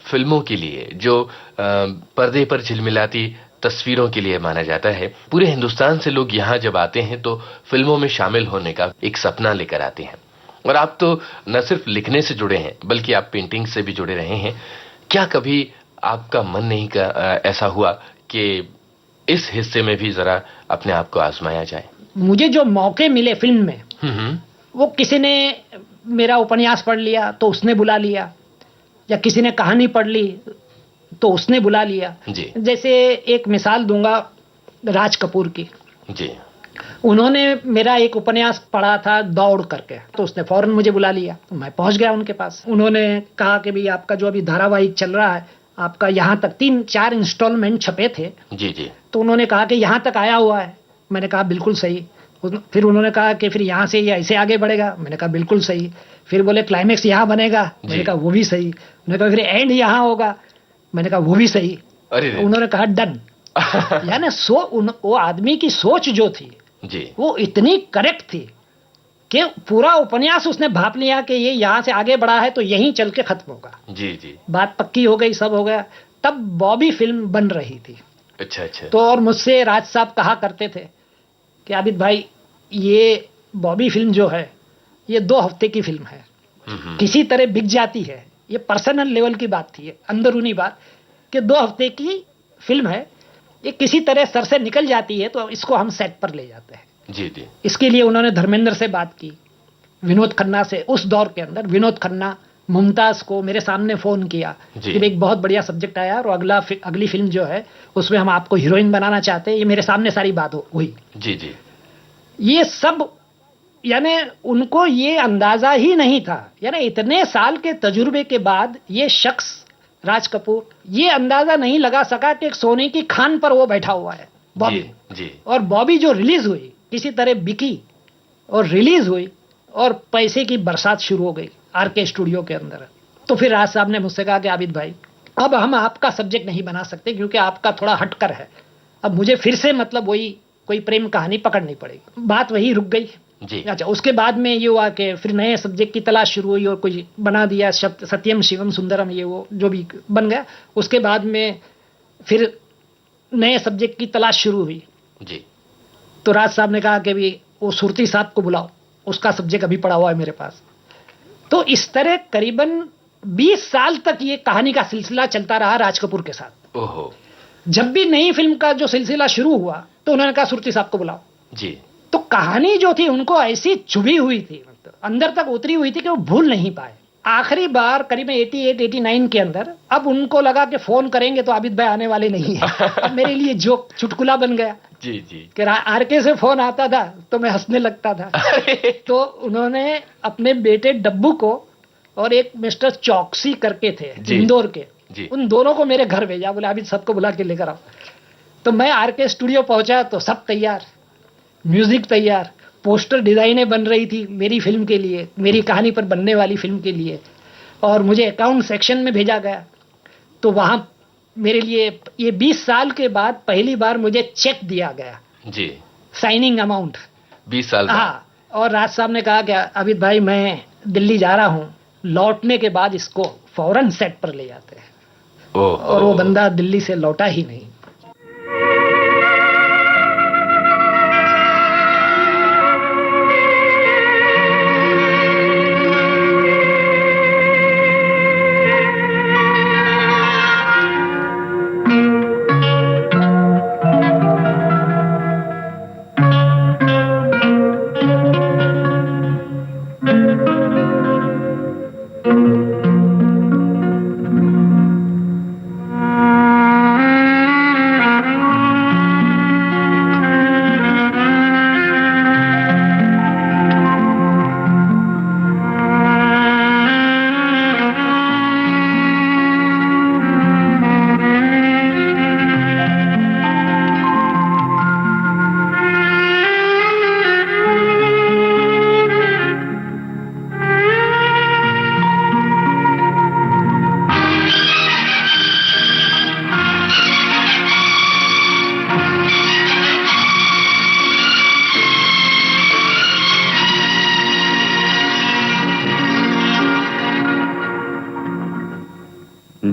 फिल्मों के लिए, जो पर्दे पर झिलमिलाती तस्वीरों के लिए माना जाता है। पूरे हिंदुस्तान से लोग यहाँ जब आते हैं तो फिल्मों में शामिल होने का एक सपना लेकर आते हैं। और आप तो न सिर्फ लिखने से जुड़े हैं बल्कि आप पेंटिंग से भी जुड़े रहे हैं। क्या कभी आपका मन नहीं ऐसा हुआ कि इस हिस्से में भी जरा अपने आप को आजमाया जाए? मुझे जो मौके मिले फिल्म में, वो किसी ने मेरा उपन्यास पढ़ लिया तो उसने बुला लिया, या किसी ने कहानी पढ़ ली तो उसने बुला लिया जी। जैसे एक मिसाल दूंगा राज कपूर की जी। उन्होंने मेरा एक उपन्यास पढ़ा था दौड़ करके, तो उसने फौरन मुझे बुला लिया, तो मैं पहुंच गया उनके पास। उन्होंने कहा कि भाई आपका जो अभी धारावाहिक चल रहा है, आपका यहाँ तक 3-4 इंस्टॉलमेंट छपे थे। जी जी। तो उन्होंने कहा कि यहाँ तक आया हुआ है। मैंने कहा बिल्कुल सही। फिर उन्होंने कहा कि फिर यहाँ से ये ऐसे आगे बढ़ेगा। मैंने कहा बिल्कुल सही। फिर बोले क्लाइमेक्स यहाँ बनेगा। मैंने कहा वो भी सही। उन्होंने कहा फिर एंड यहाँ होगा। मैंने कहा वो भी सही। अरे उन्होंने कहा डन। यानी वो आदमी की सोच जो थी जी, वो इतनी करेक्ट थी कि पूरा उपन्यास उसने भाप लिया कि ये यहाँ से आगे बढ़ा है तो यहीं चल के खत्म होगा। जी जी। बात पक्की हो गई, सब हो गया। तब बॉबी फिल्म बन रही थी। अच्छा अच्छा। तो और मुझसे राज साहब कहा करते थे कि आबिद भाई ये बॉबी फिल्म जो है ये 2 हफ्ते की फिल्म है, किसी तरह बिक जाती है। ये पर्सनल लेवल की बात थी, अंदरूनी बात, कि 2 हफ्ते की फिल्म है, ये किसी तरह सर से निकल जाती है तो इसको हम सेट पर ले जाते हैं। जी जी। इसके लिए उन्होंने धर्मेंद्र से बात की, विनोद खन्ना से। उस दौर के अंदर विनोद खन्ना, मुमताज को मेरे सामने फोन किया कि एक बहुत बढ़िया सब्जेक्ट आया और अगली फिल्म जो है उसमें हम आपको हीरोइन बनाना चाहते हैं। ये मेरे सामने सारी बात हुई। जी जी। ये सब यानी उनको ये अंदाजा ही नहीं था, यानी इतने साल के तजुर्बे के बाद ये शख्स राज कपूर ये अंदाजा नहीं लगा सका कि एक सोने की खान पर वो बैठा हुआ है बॉबी। जी। और बॉबी जो रिलीज हुई किसी तरह बिकी और रिलीज हुई और पैसे की बरसात शुरू हो गई आरके स्टूडियो के अंदर। तो फिर राज साहब ने मुझसे कहा कि आबिद भाई अब हम आपका सब्जेक्ट नहीं बना सकते क्योंकि आपका थोड़ा हटकर है। अब मुझे फिर से मतलब वही कोई प्रेम कहानी पकड़नी पड़ेगी। बात वही रुक गई जी। अच्छा, उसके बाद में ये हुआ कि फिर नए सब्जेक्ट की तलाश शुरू हुई और कोई बना दिया शब्द सत्यम शिवम सुंदरम, ये वो जो भी बन गया। उसके बाद में फिर नए सब्जेक्ट की तलाश शुरू हुई जी। तो राज साहब ने कहा कि भी वो सुरती साहब को बुलाओ, उसका सब्जेक्ट अभी पड़ा हुआ है मेरे पास। तो इस तरह करीबन 20 साल तक ये कहानी का सिलसिला चलता रहा राज कपूर के साथ। ओहो। जब भी नई फिल्म का जो सिलसिला शुरू हुआ तो उन्होंने कहा सुरती साहब को बुलाओ। जी। तो कहानी जो थी उनको ऐसी चुभी हुई थी, मतलब अंदर तक उतरी हुई थी कि वो भूल नहीं पाए। आखिरी बार करीब 88-89 के अंदर अब उनको लगा कि फोन करेंगे तो आबिद भाई आने वाले नहीं है। अब मेरे लिए जो चुटकुला बन गया जी जी। कि आरके से फोन आता था तो मैं हंसने लगता था। तो उन्होंने अपने बेटे डब्बू को और एक मिस्टर चौकसी करके थे इंदौर के, उन दोनों को मेरे घर भेजा। बोले आबिद सबको बुला के लेकर आओ। तो मैं आरके स्टूडियो पहुंचा तो सब तैयार, म्यूजिक तैयार, पोस्टर डिजाइनें बन रही थी मेरी फिल्म के लिए, मेरी कहानी पर बनने वाली फिल्म के लिए। और मुझे अकाउंट सेक्शन में भेजा गया तो वहां मेरे लिए ये 20 साल के बाद पहली बार मुझे चेक दिया गया जी, साइनिंग अमाउंट 20 साल। हाँ, और राज साहब ने कहा कि अमित भाई मैं दिल्ली जा रहा हूँ, लौटने के बाद इसको फौरन सेट पर ले जाते हैं। और वो बंदा दिल्ली से लौटा ही नहीं।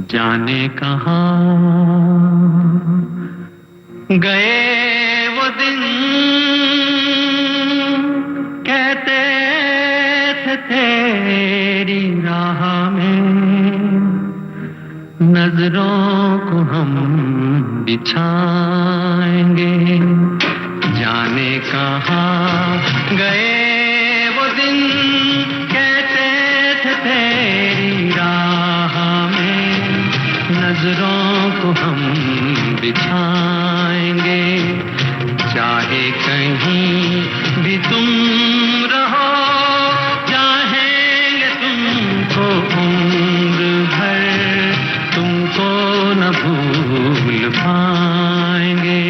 जाने कहाँ गए वो दिन, कहते थे तेरी राह में नजरों को हम बिछाएंगे। जाने कहाँ गए वो दिन, कहते थे तेरी राह में नजरों को हम बिछाएंगे। चाहे कहीं भी तुम रहो, चाहेंगे तुमको उम्र भर, तुमको न भूल पाएंगे।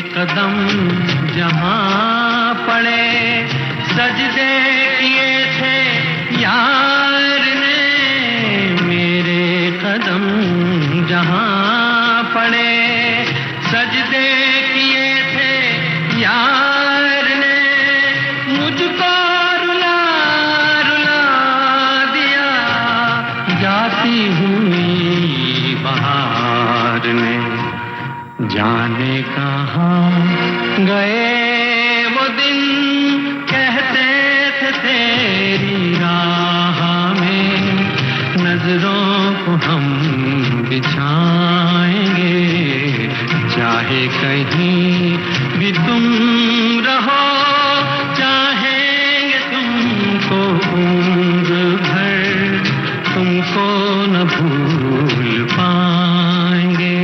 कदम जहाँ पड़े, सजदे किए थे यार ने। मेरे कदम जहाँ पड़े, सजदे किए थे यार ने। मुझको रुला रुला दिया जाती हुई बहार ने। जाने कहाँ गए वो दिन, कहते थे तेरी राह में नजरों को हम बिछाएंगे। चाहे कहीं भी तुम रहो, चाहेंगे तुमको उम्र भर, तुमको न भूल पाएंगे।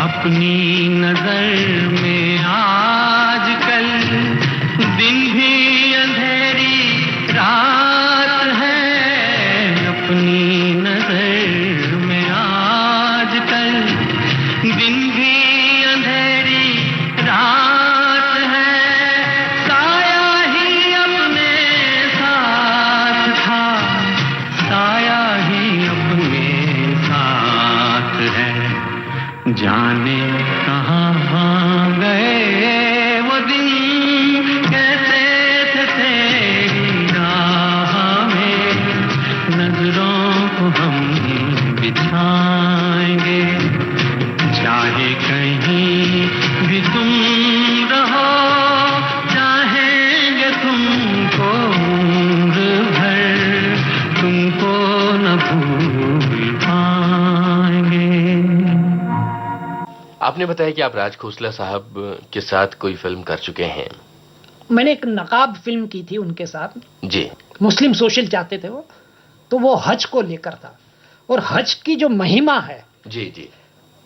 अपनी नजर में आजकल दिन भी अंधेरी रात है। अपनी नजर में आजकल दिन भी अंधेरी रात है। साया ही अपने साथ था, साया ही अपने साथ है। जाने कहाँ गए वो दिन, कहते थे तेरी राह में नजरों को हम बिछाएंगे। चाहे कहीं भी तुम रहो, चाहेंगे तुमको उम्र भर, तुमको न भूल पाएंगे। आपने बताया कि आप राज खोसला साहब के साथ कोई फिल्म कर चुके हैं। मैंने एक नकाब फिल्म की थी उनके साथ जी। मुस्लिम सोशल चाहते थे वो, तो वो हज को लेकर था। और हज की जो महिमा है जी जी,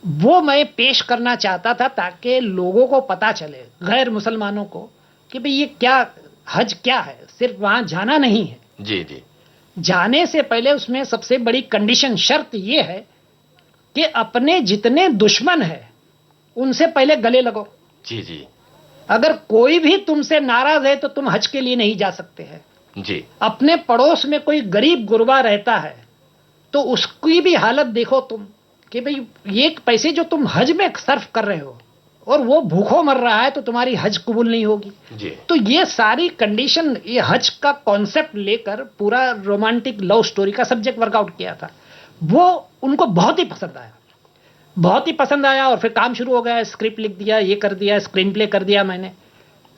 वो मैं पेश करना चाहता था, ताकि लोगों को पता चले, गैर मुसलमानों को, कि भाई ये क्या हज क्या है। सिर्फ वहां जाना नहीं है, जी जी, जाने से पहले उसमें सबसे बड़ी कंडीशन, शर्त ये है कि अपने जितने दुश्मन है उनसे पहले गले लगो। जी जी, अगर कोई भी तुमसे नाराज है तो तुम हज के लिए नहीं जा सकते हैं। जी। अपने पड़ोस में कोई गरीब गुरबा रहता है तो उसकी भी हालत देखो तुम, कि भाई ये पैसे जो तुम हज में सर्फ कर रहे हो और वो भूखों मर रहा है, तो तुम्हारी हज कबूल नहीं होगी। जी। तो ये सारी कंडीशन, ये हज का कॉन्सेप्ट लेकर पूरा रोमांटिक लव स्टोरी का सब्जेक्ट वर्कआउट किया था। वो उनको बहुत ही पसंद आया, बहुत ही पसंद आया। और फिर काम शुरू हो गया, स्क्रिप्ट लिख दिया, ये कर दिया, स्क्रीन प्ले कर दिया मैंने।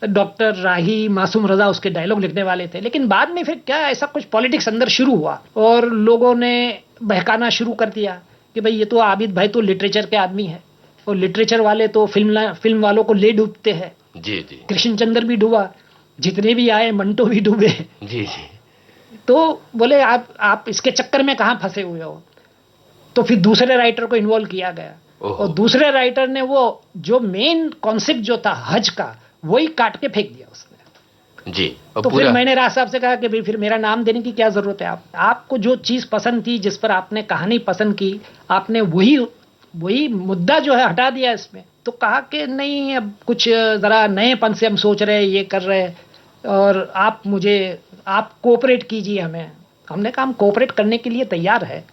डॉक्टर राही, मासूम रजा उसके डायलॉग लिखने वाले थे। लेकिन बाद में फिर क्या, ऐसा कुछ पॉलिटिक्स अंदर शुरू हुआ और लोगों ने बहकाना शुरू कर दिया कि भाई ये तो आबिद भाई तो लिटरेचर के आदमी है, और लिटरेचर वाले तो फिल्म वालों को ले डूबते हैं। जी जी, कृष्णचंद्र भी डूबा, जितने भी आए, मंटो भी डूबे। जी जी, तो बोले आप इसके चक्कर में कहाँ फंसे हुए हो। तो फिर दूसरे राइटर को इन्वॉल्व किया गया ओहो। और दूसरे राइटर ने वो जो मेन कॉन्सेप्ट जो था हज का वही काट के फेंक दिया उसने। जी। और तो फिर पूरा मैंने राज साहब से कहा कि भाई फिर मेरा नाम देने की क्या जरूरत है, आपको जो चीज पसंद थी, जिस पर आपने कहानी पसंद की, आपने वही मुद्दा जो है हटा दिया इसमें। तो कहा कि नहीं, अब कुछ जरा नएपन से हम सोच रहे हैं, ये कर रहे हैं, और आप कोऑपरेट कीजिए हमें। हमने कहा हम कोऑपरेट करने के लिए तैयार है,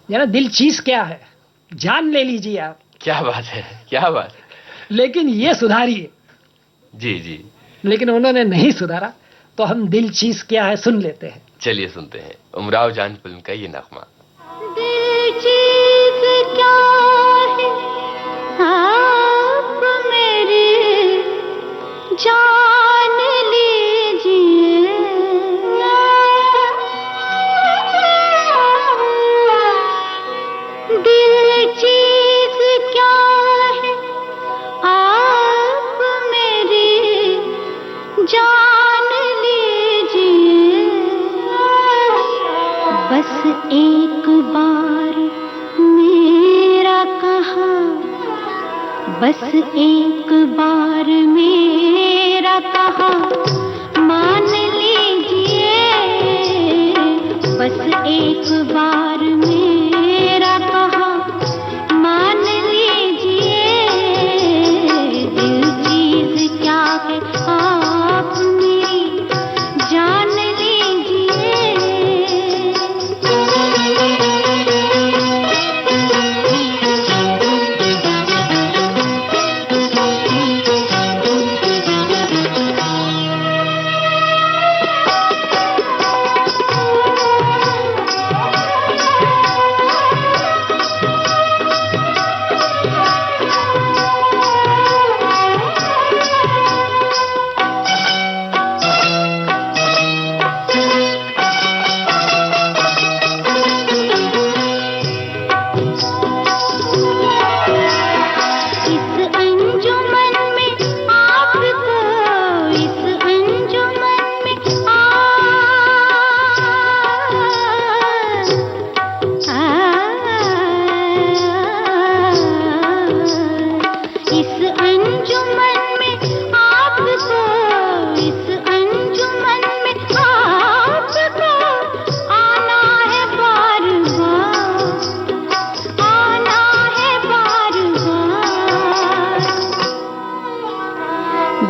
यार दिल चीज क्या है, जान ले लीजिए आप, क्या बात है, क्या बात। लेकिन ये सुधारिए। जी जी। लेकिन उन्होंने नहीं सुधारा, तो हम दिल चीज क्या है सुन लेते हैं। चलिए सुनते हैं उमराव जान फिल्म का ये नगमा। दिल चीज क्या है आप मेरी जान लीजिए, दिल चीज क्या है आप मेरी जान लीजिए, बस एक बार मेरा कहा, बस एक बार मेरा कहा मान लीजिए, बस एक बार मेरा कहा मान लीजिए, दिल चीज क्या है आप मेरी जान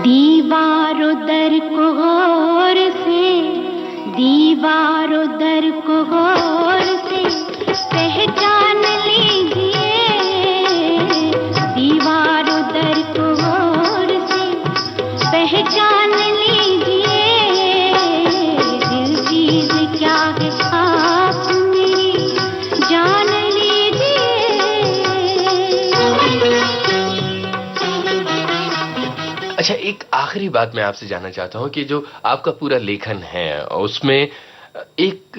दीवारों दर को गौर से, दीवारों दर को गौर से पहचान लीजिए, दीवारों दर को गौर से पहचान लीजिए, दिल चीज क्या है आप मेरी जान अच्छा, एक आखिरी बात मैं आपसे जानना चाहता हूं कि जो आपका पूरा लेखन है उसमें एक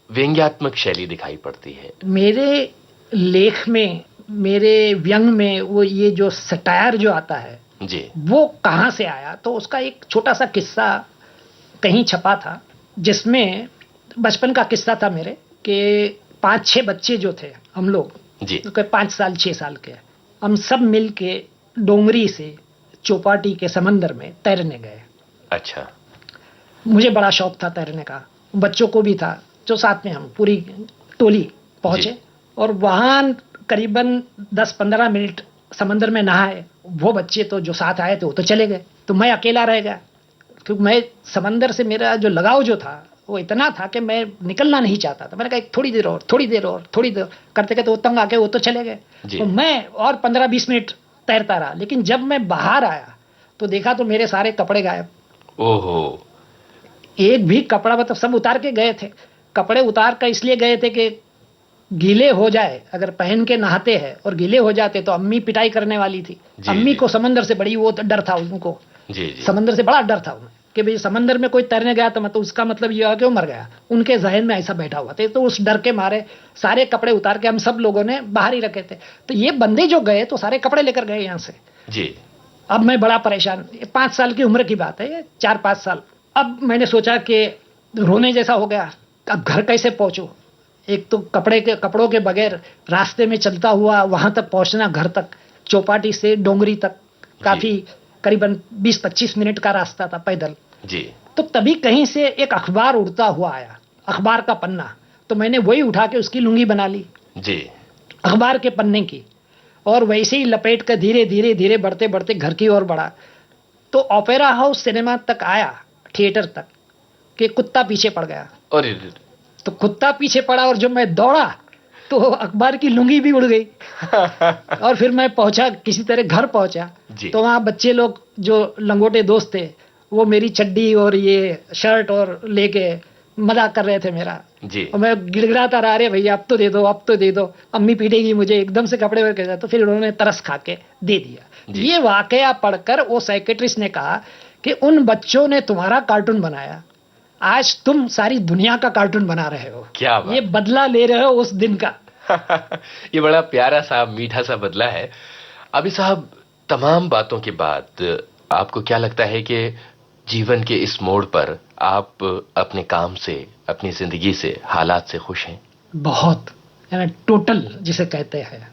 व्यंग्यात्मक शैली दिखाई पड़ती है। मेरे लेख में, मेरे व्यंग में वो ये जो सटायर जो आता है जी, वो कहाँ से आया, तो उसका एक छोटा सा किस्सा कहीं छपा था, जिसमें बचपन का किस्सा था मेरे कि 5-6 बच्चे जो थे हम लोग जी, 5 साल 6 साल के, हम सब मिल के डोंगरी से चौपाटी के समंदर में तैरने गए। अच्छा। मुझे बड़ा शौक था तैरने का, बच्चों को भी था, जो साथ में हम पूरी टोली पहुंचे और वहां करीबन 10-15 मिनट समंदर में नहाए। वो बच्चे तो जो साथ आए थे वो तो चले गए, तो मैं अकेला रह गया, क्योंकि मैं समंदर से मेरा जो लगाव जो था वो इतना था कि मैं निकलना नहीं चाहता था। मैंने कहा थोड़ी देर और, थोड़ी देर और, थोड़ी देर करते करते वो तंग आके वो तो चले गए, तो मैं और 15-20 मिनट तैरता रहा। लेकिन जब मैं बाहर आया तो देखा तो मेरे सारे कपड़े गायब। ओहो। एक भी कपड़ा, मतलब सब उतार के गए थे। कपड़े उतार कर इसलिए गए थे कि गीले हो जाए, अगर पहन के नहाते हैं और गीले हो जाते तो अम्मी पिटाई करने वाली थी। अम्मी को समंदर से बड़ी वो डर था उनको, समंदर से बड़ा डर था उन्हें कि भाई समंदर में कोई तैरने गया तो मतलब उसका मतलब ये है कि वो मर गया। उनके जहन में ऐसा बैठा हुआ था, तो उस डर के मारे सारे कपड़े उतार के हम सब लोगों ने बाहर ही रखे थे। तो ये बंदे जो गए तो सारे कपड़े लेकर गए यहाँ से जी। अब मैं बड़ा परेशान, 5 साल की उम्र की बात है, ये 4-5 साल। अब मैंने सोचा कि रोने जैसा हो गया, अब घर कैसे पहुंचूं। एक तो कपड़ों के बगैर रास्ते में चलता हुआ वहां तक पहुंचना, घर तक, चौपाटी से डोंगरी तक काफी करीबन 20-25 मिनट का रास्ता था पैदल जी। तो तभी कहीं से एक अखबार उड़ता हुआ आया, अखबार का पन्ना, तो मैंने वही उठा के उसकी लुंगी बना ली जी। अखबार के पन्ने की, और वैसे ही लपेट कर धीरे धीरे धीरे बढ़ते बढ़ते घर की ओर बढ़ा। तो ओपेरा हाउस सिनेमा तक आया, थिएटर तक, कि कुत्ता पीछे पड़ गया। और तो कुत्ता पीछे पड़ा और जब मैं दौड़ा तो अखबार की लुंगी भी उड़ गई। और फिर मैं पहुंचा, किसी तरह घर पहुंचा, तो वहां बच्चे लोग जो लंगोटे दोस्त थे वो मेरी चड्डी और ये शर्ट और लेके मजाक कर रहे थे मेरा जी। और मैं गिड़गिड़ाता रहा, अरे भैया अब तो दे दो, अब तो दे दो, अम्मी पीटेगी मुझे, एकदम से कपड़े वगैरह कैसा। तो फिर उन्होंने तरस खा के दे दिया। ये वाकया पढ़कर वो साइकेट्रिस्ट ने कहा कि उन बच्चों ने तुम्हारा कार्टून बनाया, आज तुम सारी दुनिया का कार्टून बना रहे हो। क्या बात। ये बदला ले रहे हो उस दिन का। ये बड़ा प्यारा सा मीठा सा बदला है। अभी साहब, तमाम बातों के बाद आपको क्या लगता है कि जीवन के इस मोड़ पर आप अपने काम से, अपनी जिंदगी से, हालात से खुश हैं? बहुत, यानी टोटल जिसे कहते हैं,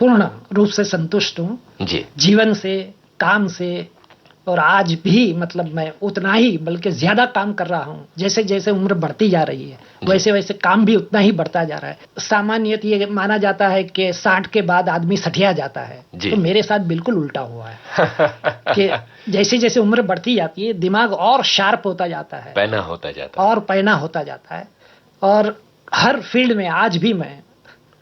पूर्ण रूप से संतुष्ट हूँ जी। जीवन से, काम से, और आज भी मतलब मैं उतना ही बल्कि ज्यादा काम कर रहा हूँ। जैसे जैसे उम्र बढ़ती जा रही है वैसे वैसे काम भी उतना ही बढ़ता जा रहा है। सामान्यतः ये माना जाता है कि 60 के बाद आदमी सठिया जाता है, तो मेरे साथ बिल्कुल उल्टा हुआ है कि जैसे जैसे उम्र बढ़ती जाती है दिमाग और शार्प होता जाता है, पैना होता जाता है, और पैना होता जाता है। और हर फील्ड में आज भी मैं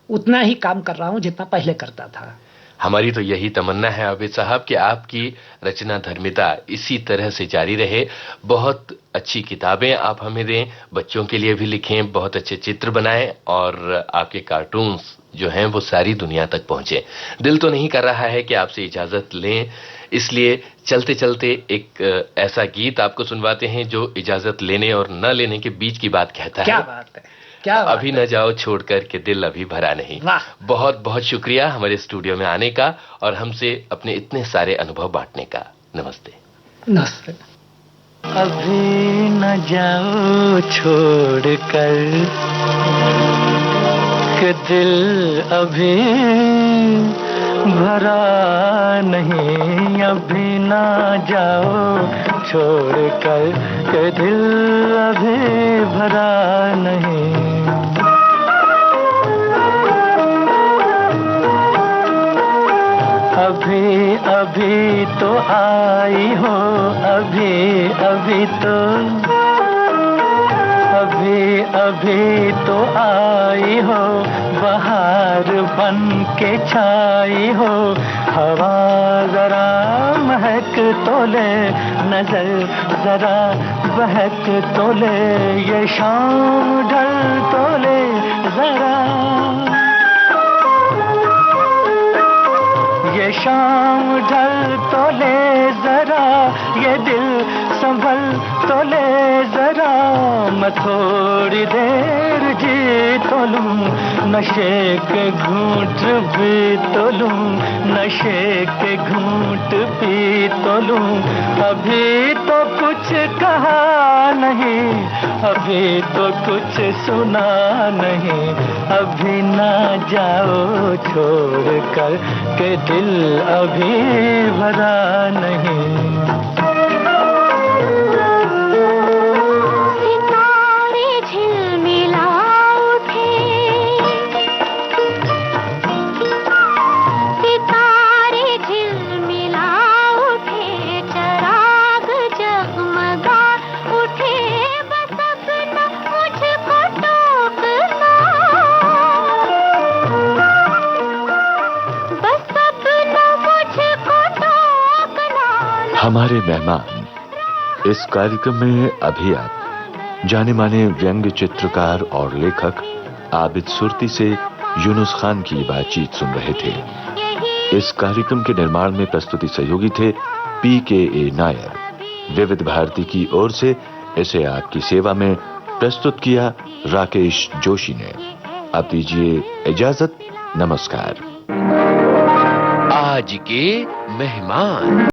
उतना ही काम कर रहा हूँ जितना पहले करता था। हमारी तो यही तमन्ना है आबिद साहब कि आपकी रचना धर्मिता इसी तरह से जारी रहे। बहुत अच्छी किताबें आप हमें दें, बच्चों के लिए भी लिखें, बहुत अच्छे चित्र बनाएं और आपके कार्टून्स जो हैं वो सारी दुनिया तक पहुंचे। दिल तो नहीं कर रहा है कि आपसे इजाजत लें, इसलिए चलते चलते एक ऐसा गीत आपको सुनवाते हैं जो इजाजत लेने और न लेने के बीच की बात कहता है। क्या बात है, क्या अभी न जाओ छोड़कर के दिल अभी भरा नहीं। बहुत बहुत शुक्रिया हमारे स्टूडियो में आने का और हमसे अपने इतने सारे अनुभव बांटने का। नमस्ते। नमस्ते। अभी न जाओ छोड़कर कि दिल अभी भरा नहीं, अभी न जाओ छोड़कर कि दिल अभी भरा नहीं। अभी अभी तो आई हो, अभी अभी तो, अभी अभी तो आई हो, बहार बन के छाई हो। हवा जरा महक तो ले, नजर जरा बहक तो ले, ये शाम ढल तो ले जरा, ये शाम ढल तो ले जरा, ये दिल संभल तो ले जरा। मैं थोड़ी देर जी तो लूं, नशे के घूंट भी तो लूं, नशे के घूंट पी तो लूं। अभी तो कुछ कहा नहीं, अभी तो कुछ सुना नहीं, अभी ना जाओ छोड़ कर के दिल अभी भरा नहीं। हमारे मेहमान इस कार्यक्रम में अभी आप जाने माने व्यंग्य चित्रकार और लेखक आबिद सुरती से यूनुस खान की बातचीत सुन रहे थे। इस कार्यक्रम के निर्माण में प्रस्तुति सहयोगी थे PKA नायर। विविध भारती की ओर से इसे आपकी सेवा में प्रस्तुत किया राकेश जोशी ने। अब दीजिए इजाजत, नमस्कार। आज के मेहमान।